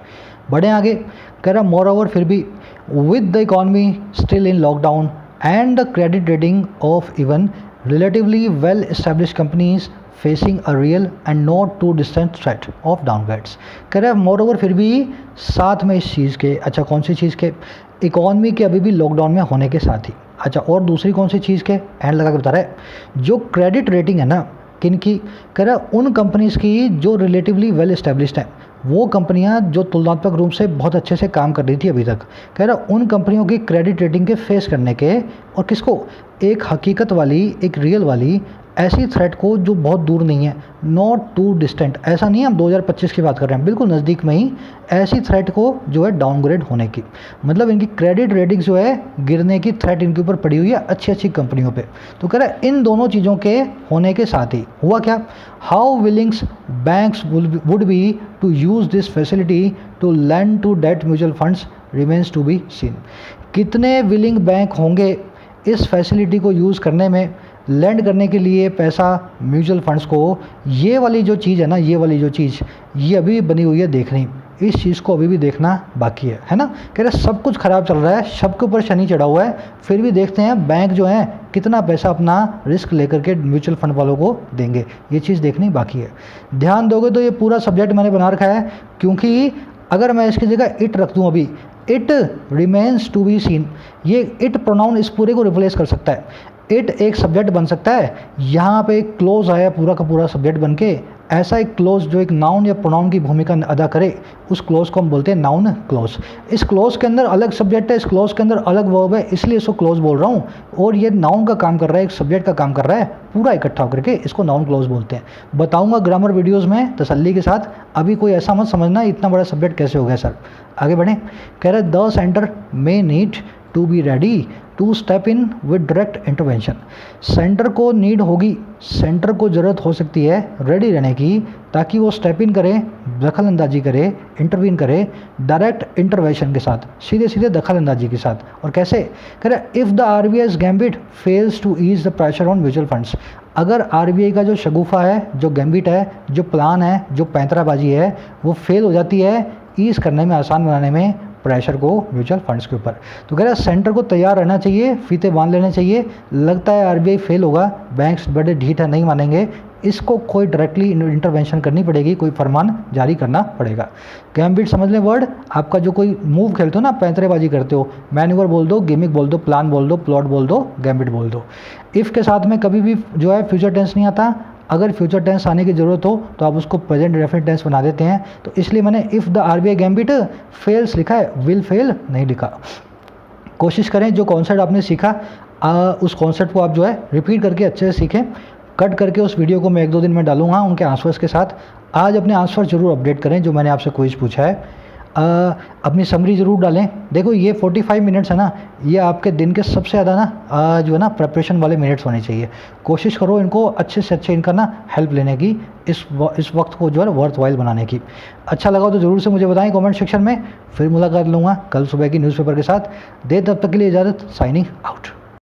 बढ़े आगे, कह रहा मोर ओवर फिर भी with the economy still in lockdown and the credit rating of even relatively well established companies facing a real and not too distant threat of downgrades. कह रहा है more over फिर भी साथ में इस चीज़ के, अच्छा कौन सी चीज़ के? इकॉनमी के अभी भी लॉकडाउन में होने के साथ ही, अच्छा और दूसरी कौन सी चीज़ के? एंड लगा के बता रहा है जो क्रेडिट रेटिंग है ना, किन की? कह रहा है उन कंपनीज़ की जो रिलेटिवली वेल एस्टेब्लिश्ड हैं, वो कंपनियां जो तुलनात्मक रूप से बहुत अच्छे से काम कर रही थी अभी तक। कह रहा उन कंपनियों की क्रेडिट रेटिंग के फेस करने के, और किसको? एक हकीकत वाली, एक रियल वाली ऐसी थ्रेट को जो बहुत दूर नहीं है, नॉट टू डिस्टेंट, ऐसा नहीं है हम 2025 की बात कर रहे हैं, बिल्कुल नज़दीक में ही ऐसी थ्रेट को जो है डाउनग्रेड होने की, मतलब इनकी क्रेडिट रेटिंग जो है गिरने की थ्रेट इनके ऊपर पड़ी हुई है अच्छी अच्छी कंपनियों पे। तो कह रहा है इन दोनों चीज़ों के होने के साथ ही हुआ क्या? How willings banks would be to use this facility to lend to debt mutual funds remains to be seen. कितने विलिंग बैंक होंगे इस फैसिलिटी को यूज़ करने में, लैंड करने के लिए पैसा म्यूचुअल फंड्स को? ये वाली जो चीज़ है ना, ये वाली जो चीज़ ये अभी बनी हुई है देखनी, इस चीज़ को अभी भी देखना बाकी है ना। कह रहे सब कुछ ख़राब चल रहा है, सबके ऊपर शनि चढ़ा हुआ है, फिर भी देखते हैं बैंक जो है कितना पैसा अपना रिस्क लेकर के म्यूचुअल फंड वालों को देंगे, ये चीज़ देखनी बाकी है। ध्यान दोगे तो ये पूरा सब्जेक्ट मैंने बना रखा है, क्योंकि अगर मैं इसकी जगह इट रख दूँ अभी, it remains to be seen, ये इट प्रोनाउन इस पूरे को रिप्लेस कर सकता है। इट एक सब्जेक्ट बन सकता है, यहाँ पे एक क्लोज आया पूरा का पूरा सब्जेक्ट बन के, ऐसा एक क्लोज जो एक नाउन या प्रोनाउन की भूमिका अदा करे, उस क्लोज को हम बोलते हैं नाउन क्लोज। इस क्लोज के अंदर अलग सब्जेक्ट है, इस क्लोज के अंदर अलग वर्ब है, इसलिए इसको क्लोज बोल रहा हूँ, और ये नाउन का काम कर रहा है, एक सब्जेक्ट का काम कर रहा है, पूरा इकट्ठा होकर के इसको नाउन क्लोज बोलते हैं। बताऊँगा ग्रामर वीडियोज़ में तसल्ली के साथ, अभी कोई ऐसा मत समझना इतना बड़ा सब्जेक्ट कैसे हो गया सर। आगे बढ़ें। कह रहे the centre may need to be ready to step in with direct intervention. Centre को नीड होगी, सेंटर को ज़रूरत हो सकती है रेडी रहने की, ताकि वो स्टेप इन करे, दखल अंदाजी करे, इंटरवीन करे डायरेक्ट इंटरवेंशन के साथ, सीधे सीधे दखल अंदाजी के साथ। और कैसे कह रहे, if the RBI's gambit fails to ease the pressure on mutual funds. अगर RBI का जो शगुफा है, जो गैम्बिट है, जो प्लान है, जो पैंतराबाजी है, वो फेल हो जाती है ईज करने में, आसान बनाने में प्रेशर को म्यूचुअल फंड्स के ऊपर, तो कह रहा है सेंटर को तैयार रहना चाहिए, फीते बांध लेने चाहिए। लगता है RBI फेल होगा, बैंक्स बड़े ढीठ है, नहीं मानेंगे, इसको कोई डायरेक्टली इंटरवेंशन करनी पड़ेगी, कोई फरमान जारी करना पड़ेगा। गैम्बिट समझ लें वर्ड, आपका जो कोई मूव खेलते हो ना, पैंतरेबाजी करते हो, मैन्यूवर बोल दो, गिमिक बोल दो, प्लान बोल दो, प्लॉट बोल दो, गैम्बिट बोल दो। इफ़ के साथ में कभी भी जो है फ्यूचर टेंस नहीं आता। अगर फ्यूचर टेंस आने की ज़रूरत हो तो आप उसको प्रेजेंट डेफिनेट टेंस बना देते हैं, तो इसलिए मैंने if the RBI gambit fails लिखा है, विल फेल नहीं लिखा। कोशिश करें जो कॉन्सेप्ट आपने सीखा उस कॉन्सेप्ट को आप जो है रिपीट करके अच्छे से सीखें। कट करके उस वीडियो को मैं 1-2 दिन में डालूंगा उनके आंसर्स के साथ। आज अपने आंसर जरूर अपडेट करें जो मैंने आपसे क्विज पूछा है। अपनी समरी ज़रूर डालें। देखो ये 45 मिनट्स है ना, ये आपके दिन के सबसे ज़्यादा ना जो है ना प्रिपरेशन वाले मिनट्स होने चाहिए। कोशिश करो इनको अच्छे से अच्छे इनका ना हेल्प लेने की, इस वक्त को जो है वर्थ वाइल बनाने की। अच्छा लगा तो ज़रूर से मुझे बताएं कमेंट सेक्शन में। फिर मुलाकात लूँगा कल सुबह की न्यूज़पेपर के साथ। तब तक के लिए इजाज़त, साइनिंग आउट।